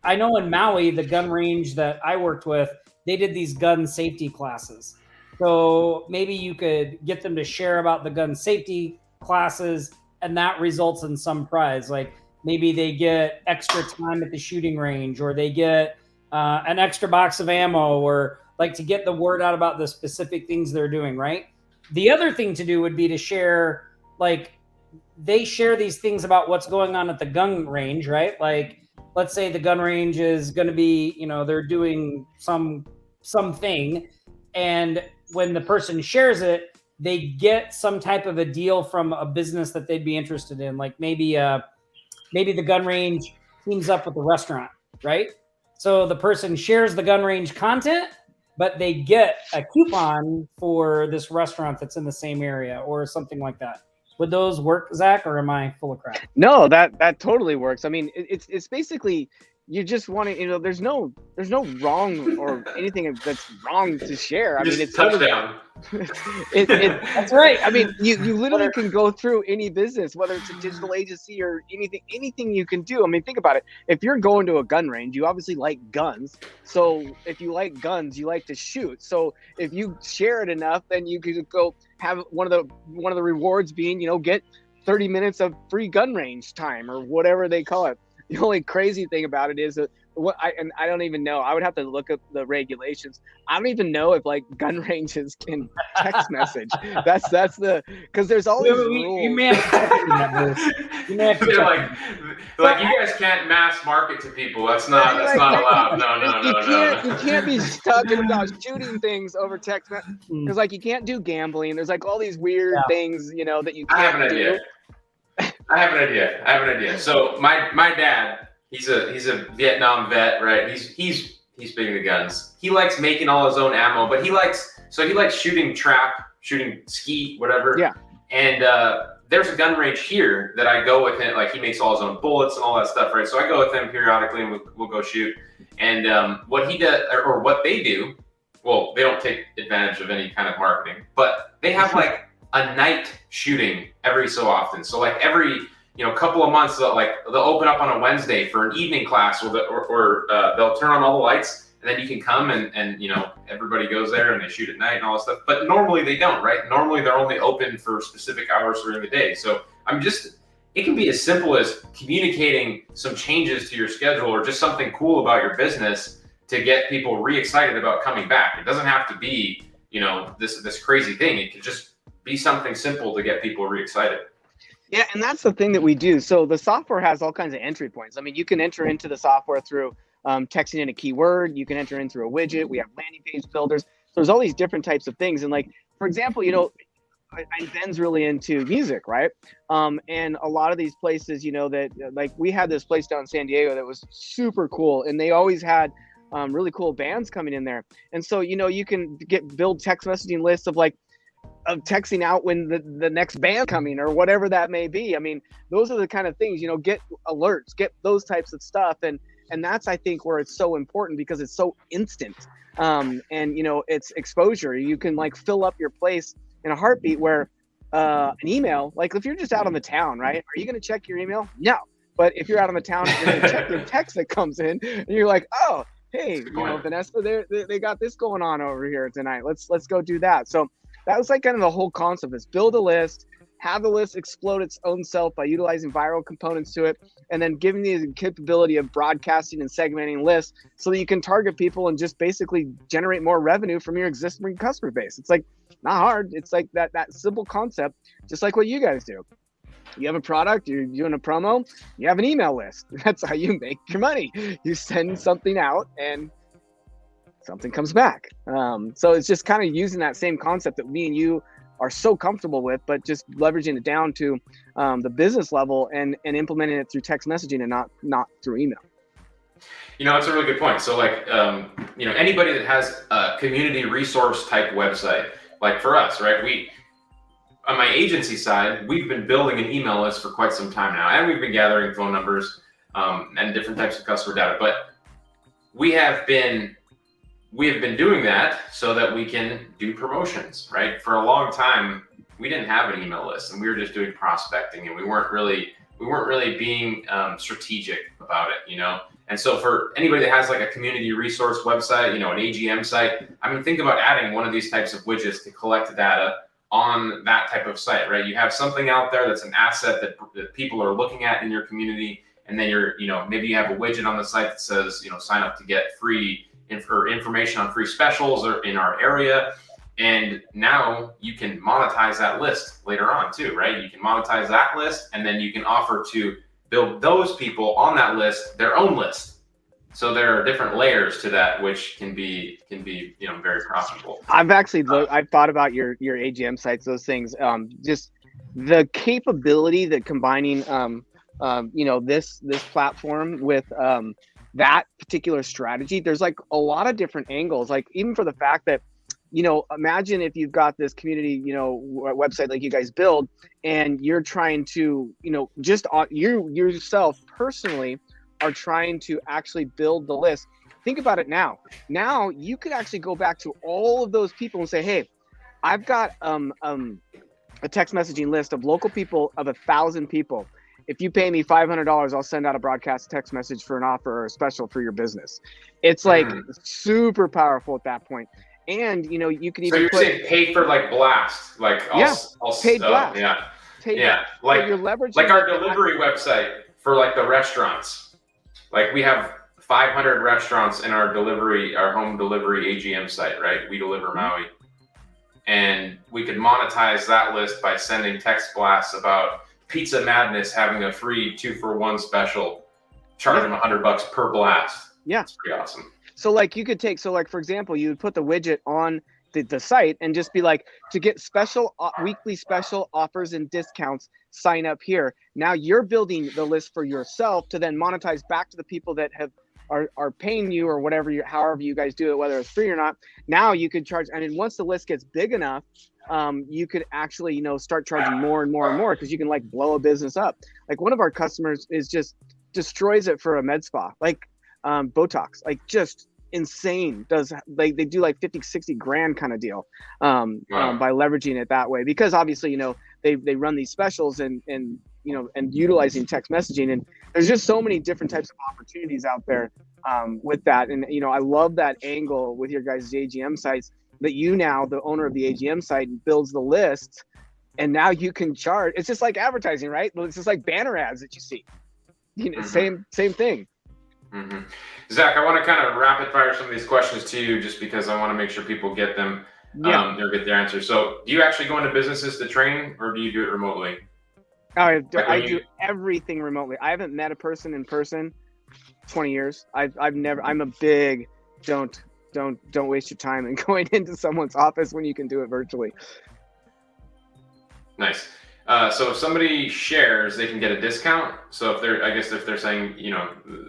I know in Maui, the gun range that I worked with, they did these gun safety classes. So maybe you could get them to share about the gun safety classes, and that results in some prize. Like maybe they get extra time at the shooting range, or they get an extra box of ammo, or like to get the word out about the specific things they're doing, right? The other thing to do would be to share, like they share these things about what's going on at the gun range, right? Like let's say the gun range is going to be, they're doing something, and when the person shares it, they get some type of a deal from a business that they'd be interested in. Like maybe the gun range teams up with the restaurant, right? So the person shares the gun range content, but they get a coupon for this restaurant that's in the same area or something like that. Would those work, Zach, or am I full of crap? No, that totally works. I mean, it's basically, you just want to, there's no wrong or anything that's wrong to share. I mean, it's touchdown. That's right. I mean, you literally can go through any business, whether it's a digital agency or anything you can do. I mean, think about it. If you're going to a gun range, you obviously like guns. So if you like guns, you like to shoot. So if you share it enough, then you could go have one of the rewards being, get 30 minutes of free gun range time or whatever they call it. The only crazy thing about it is that I don't even know. I would have to look up the regulations. I don't even know if like gun ranges can text message. That's because there's all these rules. You may have to like you guys can't mass market to people. That's not allowed. No. You can't be talking about shooting things over text message because like you can't do gambling. There's like all these weird things that you can't do. I have an idea. So my dad, he's a Vietnam vet, right? He's big into guns. He likes making all his own ammo, but he likes shooting trap, shooting skeet, whatever. Yeah. And there's a gun range here that I go with him. Like he makes all his own bullets and all that stuff, right? So I go with him periodically, and we'll go shoot. And what he does, or what they do, well, they don't take advantage of any kind of marketing, but they have like a night shooting every so often. So like every couple of months, they'll open up on a Wednesday for an evening class, or they'll turn on all the lights, and then you can come and everybody goes there and they shoot at night and all that stuff. But normally they don't, right? Normally they're only open for specific hours during the day. So I'm just it can be as simple as communicating some changes to your schedule or just something cool about your business to get people re-excited about coming back. It doesn't have to be, this crazy thing. It could just be something simple to get people re-excited. Yeah, and that's the thing that we do. So the software has all kinds of entry points. I mean, you can enter into the software through texting in a keyword. You can enter in through a widget. We have landing page builders. So there's all these different types of things. And like, for example, Ben's really into music, right? And a lot of these places, that like we had this place down in San Diego that was super cool, and they always had really cool bands coming in there. And so, you can build text messaging lists of texting out when the next band coming or whatever that may be. I mean, those are the kind of things, get alerts, get those types of stuff. And that's, I think, where it's so important because it's so instant. And it's exposure. You can fill up your place in a heartbeat, where an email, like if you're just out on the town, right? Are you going to check your email? No. But if you're out on the town, you're going to check your text that comes in, and you're like, oh, hey, Vanessa, they got this going on over here tonight. Let's go do that. So that was kind of the whole concept: is build a list, have the list explode its own self by utilizing viral components to it, and then giving you the capability of broadcasting and segmenting lists so that you can target people and just basically generate more revenue from your existing customer base. It's not hard. It's that simple concept, just like what you guys do. You have a product, you're doing a promo, you have an email list. That's how you make your money. You send something out and something comes back. So it's just kind of using that same concept that me and you are so comfortable with, but just leveraging it down to the business level and implementing it through text messaging and not through email. That's a really good point. So anybody that has a community resource type website, like for us, right? We, on my agency side, we've been building an email list for quite some time now, and we've been gathering phone numbers and different types of customer data. But we have been doing that so that we can do promotions, right? For a long time, we didn't have an email list, and we were just doing prospecting, and we weren't really being strategic about it, And so for anybody that has a community resource website, an AGM site, think about adding one of these types of widgets to collect data on that type of site, right? You have something out there that's an asset that people are looking at in your community, and then maybe you have a widget on the site that says, sign up to get free information on free specials or in our area. And now you can monetize that list later on too, right? You can monetize that list, and then you can offer to build those people on that list their own list. So there are different layers to that, which can be very profitable. I've thought about your AGM sites, those things, just the capability that combining this platform with that particular strategy. There's a lot of different angles, even for the fact that imagine if you've got this community website like you guys build, and you're trying to just you yourself personally are trying to actually build the list. Think about it now you could actually go back to all of those people and say, hey, I've got a text messaging list of local people of 1,000 people. If you pay me $500, I'll send out a broadcast text message for an offer or a special for your business. It's super powerful at that point. And you can even. So you're saying pay for blast, paid blast. Yeah. So you're leveraging our delivery website for the restaurants. We have 500 restaurants in our home delivery AGM site, right? We deliver Maui, and we could monetize that list by sending text blasts about Pizza Madness having a free 2-for-1 special, charge them $100 per blast. Yeah, it's pretty awesome. So you could take, for example, you would put the widget on the site and just be to get special weekly special offers and discounts, sign up here. Now you're building the list for yourself to then monetize back to the people that are paying you or whatever however you guys do it, whether it's free or not. Now you could charge, and then once the list gets big enough, you could actually start charging more and more and more, because you can blow a business up. One of our customers is just destroys it for a med spa, Botox, just insane. They do 50-60 grand kind of deal by leveraging it that way, because obviously they run these specials and utilizing text messaging, and there's just so many different types of opportunities out there with that. And I love that angle with your guys' AGM sites, that now the owner of the AGM site builds the list And now you can charge. It's just like advertising, right? Well, it's just like banner ads that you see. Same thing. Mm-hmm. Zach, I want to kind of rapid fire some of these questions to you, just because I want to make sure people get them, or get their answers. So, do you actually go into businesses to train, or do you do it remotely? I do everything remotely. I haven't met a person in person 20 years. I've never. I'm a big don't waste your time in going into someone's office when you can do it virtually. Nice. So if somebody shares, they can get a discount. So if they're saying,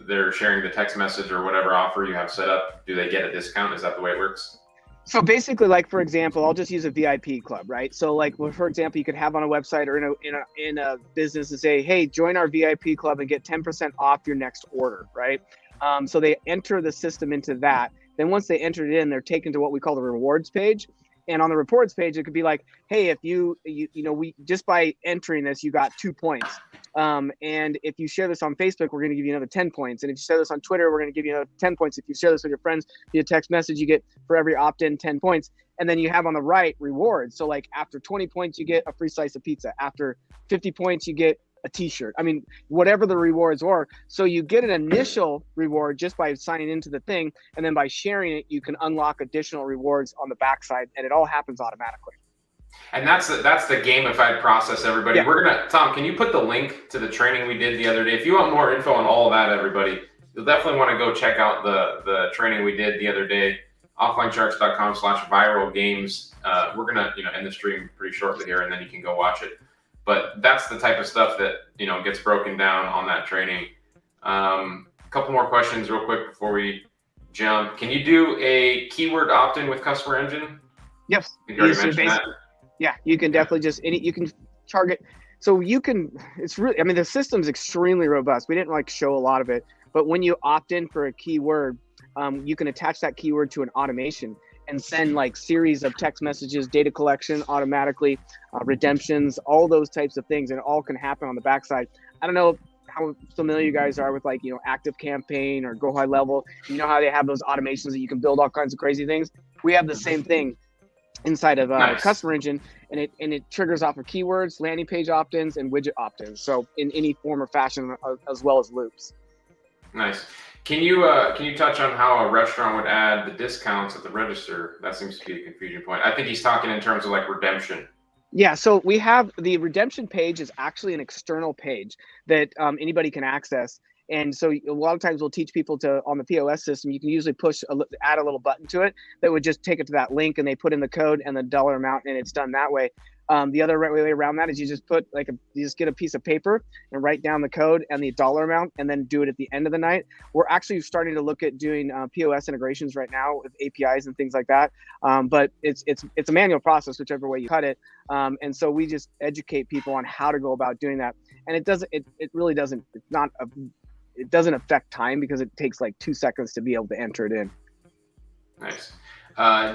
they're sharing the text message or whatever offer you have set up, do they get a discount? Is that the way it works? So basically, like, for example, I'll just use a VIP club, right? So like, for example, you could have on a website or in a business and say, hey, join our VIP club and get 10% off your next order, right? So they enter the system into that. Then once they enter it in, they're taken to what we call the rewards page. And on the reports page, it could be like, hey, if we just by entering this, you got 2 points. And if you share this on Facebook, we're going to give you another 10 points. And if you share this on Twitter, we're going to give you another 10 points. If you share this with your friends via text message, you get, for every opt-in, 10 points. And then you have on the right rewards. So like after 20 points, you get a free slice of pizza. After 50 points, you get a t-shirt. I mean, whatever the rewards are. So you get an initial reward just by signing into the thing. And then by sharing it, you can unlock additional rewards on the backside, and it all happens automatically. And that's the gamified process, everybody. Yeah. Tom, can you put the link to the training we did the other day? If you want more info on all of that, everybody, you'll definitely want to go check out the training we did the other day, offlinesharks.com/viral games. We're going to, end the stream pretty shortly here, and then you can go watch it. But that's the type of stuff that, gets broken down on that training. A couple more questions real quick before we jump. Can you do a keyword opt-in with Customer Engine? Yes. You already mentioned that? Yeah, you can definitely you can target. So it's really, the system's extremely robust. We didn't show a lot of it, but when you opt in for a keyword, you can attach that keyword to an automation and send series of text messages, data collection automatically, redemptions, all those types of things. And it all can happen on the backside. I don't know how familiar you guys are with Active Campaign or Go High Level. You know how they have those automations that you can build all kinds of crazy things. We have the same thing inside of Nice. Customer Engine, and it triggers off of keywords, landing page opt-ins, and widget opt-ins. So in any form or fashion, as well as loops. Nice. Can you touch on how a restaurant would add the discounts at the register? That seems to be a confusion point. I think he's talking in terms of redemption. Yeah, so we have the redemption page is actually an external page that anybody can access. And so a lot of times we'll teach people on the POS system, you can usually add a little button to it that would just take it to that link, and they put in the code and the dollar amount, and it's done that way. The other way around that is you just put you just get a piece of paper and write down the code and the dollar amount, and then do it at the end of the night. We're actually starting to look at doing POS integrations right now with APIs and things like that. But it's a manual process, whichever way you cut it. And so we just educate people on how to go about doing that. And it doesn't affect time because it takes 2 seconds to be able to enter it in. Nice.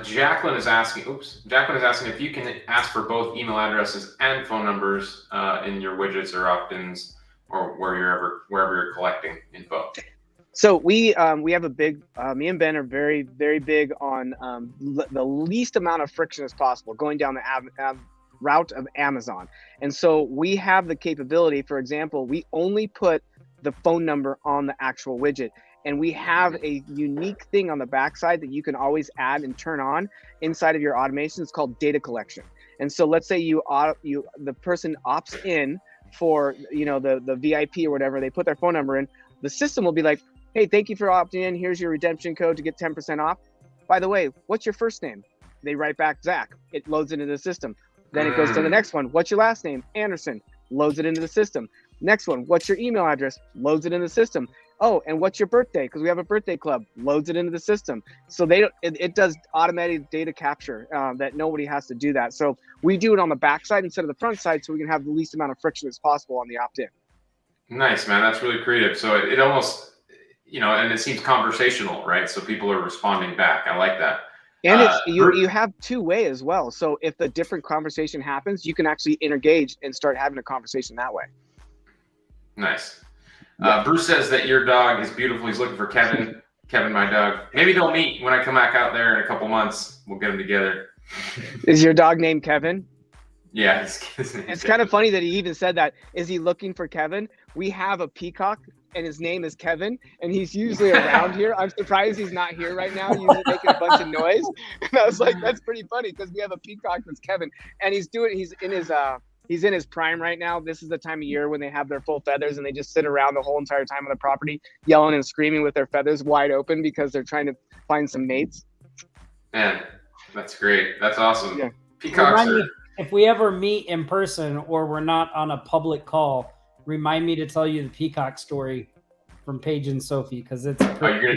Jacqueline is asking if you can ask for both email addresses and phone numbers in your widgets or opt-ins, or wherever you're collecting info. So we have a big, me and Ben are very, very big on the least amount of friction as possible going down the route of Amazon. And so we have the capability, for example, we only put the phone number on the actual widget. And we have a unique thing on the backside that you can always add and turn on inside of your automation. It's called data collection. And so let's say the person opts in for the VIP or whatever, they put their phone number in, the system will be like, hey, thank you for opting in. Here's your redemption code to get 10% off. By the way, what's your first name? They write back Zach. It loads into the system. Then it goes to the next one. What's your last name? Anderson. Loads it into the system. Next one. What's your email address? Loads it into the system. Oh, and what's your birthday? Because we have a birthday club. Loads it into the system. So it does automated data capture that nobody has to do that. So we do it on the backside instead of the front side, so we can have the least amount of friction as possible on the opt-in. Nice, man. That's really creative. So it almost, and it seems conversational, right? So people are responding back. I like that. And you have two-way as well. So if the different conversation happens, you can actually engage and start having a conversation that way. Nice. Bruce says that your dog is beautiful. He's looking for Kevin. Kevin, my dog. Maybe they'll meet when I come back out there in a couple months. We'll get them together. Is your dog named Kevin? Yeah, It's kind of funny that he even said that. Is he looking for Kevin? We have a peacock, and his name is Kevin, and he's usually around here. I'm surprised he's not here right now, usually making a bunch of noise. And I was like, that's pretty funny because we have a peacock that's Kevin, and he's in his prime right now. This is the time of year when they have their full feathers, and they just sit around the whole entire time on the property, yelling and screaming with their feathers wide open because they're trying to find some mates. Man, that's great. That's awesome. Yeah. Peacocks are... If we ever meet in person or we're not on a public call, remind me to tell you the Peacock story from Paige and Sophie because it's you're gonna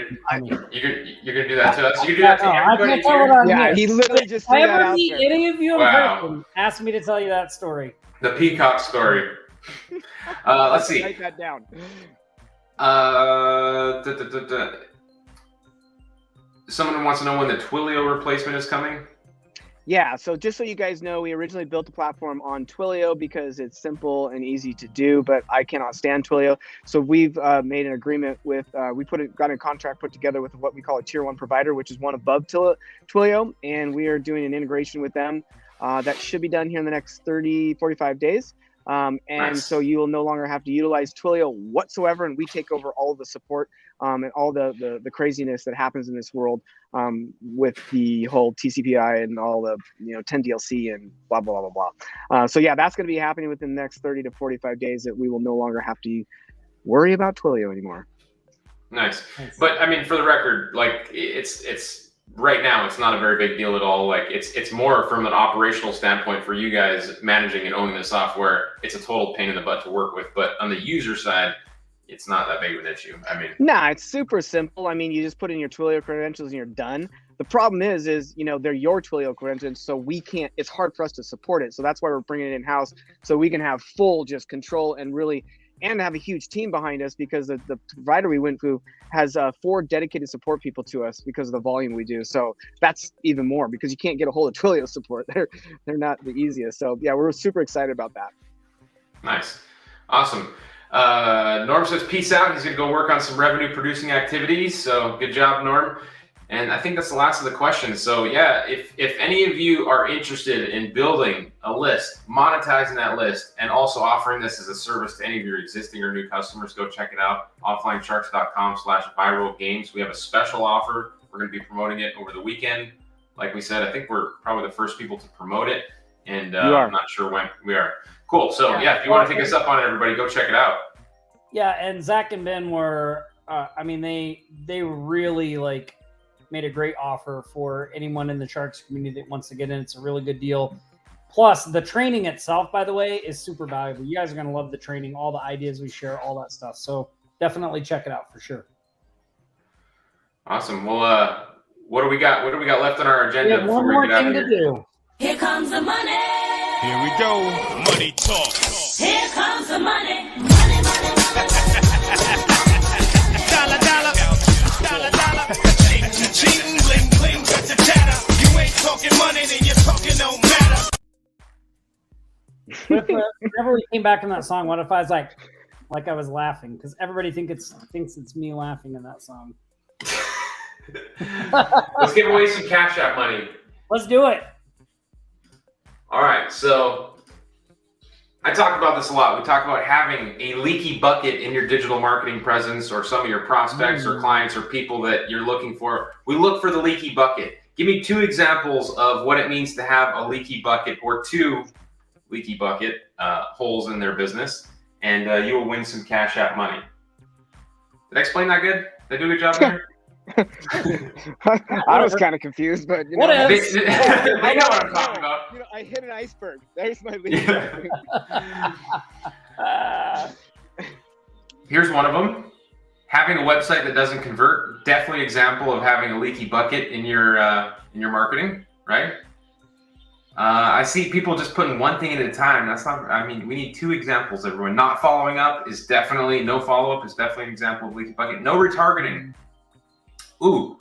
do that to us. You can do that to everybody. Yeah, he literally just. If I ever meet any of you in person, ask me to tell you that story. The Peacock Story. Let's see. Write that down. Someone wants to know when the Twilio replacement is coming. Yeah, so just so you guys know, we originally built the platform on Twilio because it's simple and easy to do, but I cannot stand Twilio. So we've made an agreement with, got a contract put together with what we call a tier 1 provider, which is one above Twilio, and we are doing an integration with them that should be done here in the next 45 days. Nice. So you will no longer have to utilize Twilio whatsoever, and we take over all of the support and all the craziness that happens in this world with the whole TCP/IP and all the 10 DLC and blah blah blah blah blah. So yeah, that's going to be happening within the next 30 to 45 days. That we will no longer have to worry about Twilio anymore. Nice, but I mean, for the record, like it's. Right now, it's not a very big deal at all. Like it's more from an operational standpoint for you guys managing and owning the software. It's a total pain in the butt to work with, but on the user side, it's not that big of an issue. I mean, it's super simple. I mean, you just put in your Twilio credentials and you're done. The problem is they're your Twilio credentials, so we can't. It's hard for us to support it. So that's why we're bringing it in house, so we can have full just control and really. And have a huge team behind us because the provider we went to has 4 dedicated support people to us because of the volume we do. So that's even more because you can't get a hold of Twilio support. They're not the easiest. So yeah, we're super excited about that. Nice. Awesome. Norm says peace out. He's going to go work on some revenue producing activities. So good job, Norm. And I think that's the last of the questions. So yeah, if any of you are interested in building a list, monetizing that list, and also offering this as a service to any of your existing or new customers, go check it out. offlinesharks.com/viral games. We have a special offer. We're going to be promoting it over the weekend. Like we said, I think we're probably the first people to promote it. And I'm not sure when we are. Cool. So yeah, if you want to take us up on it, everybody, go check it out. Yeah, and Zach and Ben were, they really made a great offer for anyone in the Sharks community that wants to get in. It's a really good deal. Plus, the training itself, by the way, is super valuable. You guys are going to love the training, all the ideas we share, all that stuff. So definitely check it out for sure. Awesome. Well, what do we got? What do we got left on our agenda? We have one more thing to do. Here comes the money. Here we go. Money talk. Here comes the money. Money, money, money. Dollar, dollar. Dollar, dollar. Cheating, bling, bling, got the chatter. You ain't talking money, then you're talking no matter. Whenever we came back from that song, what if I was like I was laughing? Because everybody thinks it's me laughing in that song. Let's give away some Cash App money. Let's do it. All right, so I talk about this a lot. We talk about having a leaky bucket in your digital marketing presence or some of your prospects or clients or people that you're looking for. We look for the leaky bucket. Give me 2 examples of what it means to have a leaky bucket or 2 leaky bucket holes in their business, and you will win some Cash App money. Did I explain that good? Did I do a good job there? I was kind of confused, but they know what I'm talking about. I hit an iceberg. There's my leaky Here's one of them. Having a website that doesn't convert, definitely example of having a leaky bucket in your marketing, right? I see people just putting one thing at a time. That's not, we need 2 examples, everyone. Not following up is definitely, no follow-up is definitely an example of leaky bucket. No retargeting. Ooh.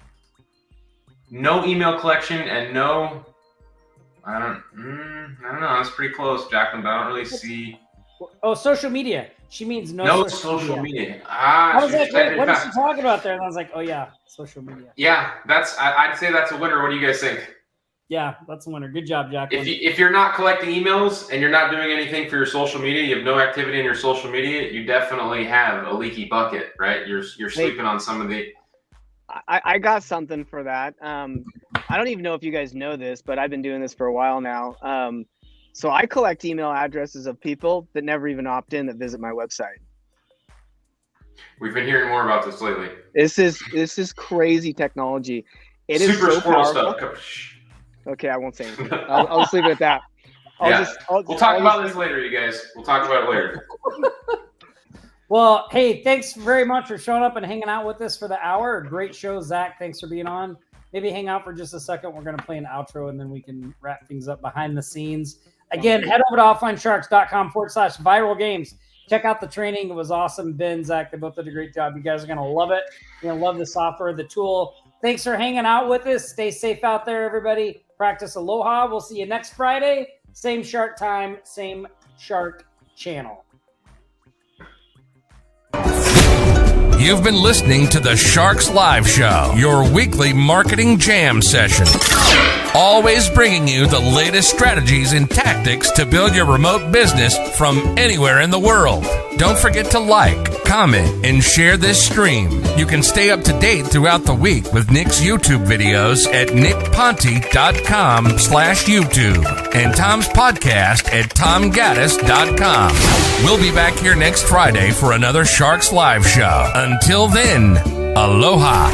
No email collection and no, I don't know. That's pretty close, Jacqueline, but I don't really see. Oh, social media. She means no social media. I was like, wait, what is she talking about there? And I was like, oh yeah, social media. Yeah, I'd say that's a winner. What do you guys think? Yeah, that's the winner. Good job, Jack. If you're not collecting emails and you're not doing anything for your social media, you have no activity in your social media, you definitely have a leaky bucket, right? You're sleeping on some of the. I got something for that. I don't even know if you guys know this, but I've been doing this for a while now. So I collect email addresses of people that never even opt in that visit my website. We've been hearing more about this lately. This is crazy technology. It is Super so squirrel powerful. stuff. Okay, I won't say anything. I'll just leave it at that. We'll talk about this later, you guys. We'll talk about it later. Well, hey, thanks very much for showing up and hanging out with us for the hour. Great show, Zach. Thanks for being on. Maybe hang out for just a second. We're going to play an outro, and then we can wrap things up behind the scenes. Again, head over to offlinesharks.com/viral games. Check out the training. It was awesome. Ben, Zach, they both did a great job. You guys are going to love it. You're going to love the software, the tool. Thanks for hanging out with us. Stay safe out there, everybody. Practice aloha. We'll see you next Friday. Same shark time, same shark channel. You've been listening to the Sharks Live Show, your weekly marketing jam session. Always bringing you the latest strategies and tactics to build your remote business from anywhere in the world. Don't forget to like, comment, and share this stream. You can stay up to date throughout the week with Nick's YouTube videos at nickponte.com/YouTube and Tom's podcast at tomgaddis.com. We'll be back here next Friday for another Sharks Live Show. Until then, aloha.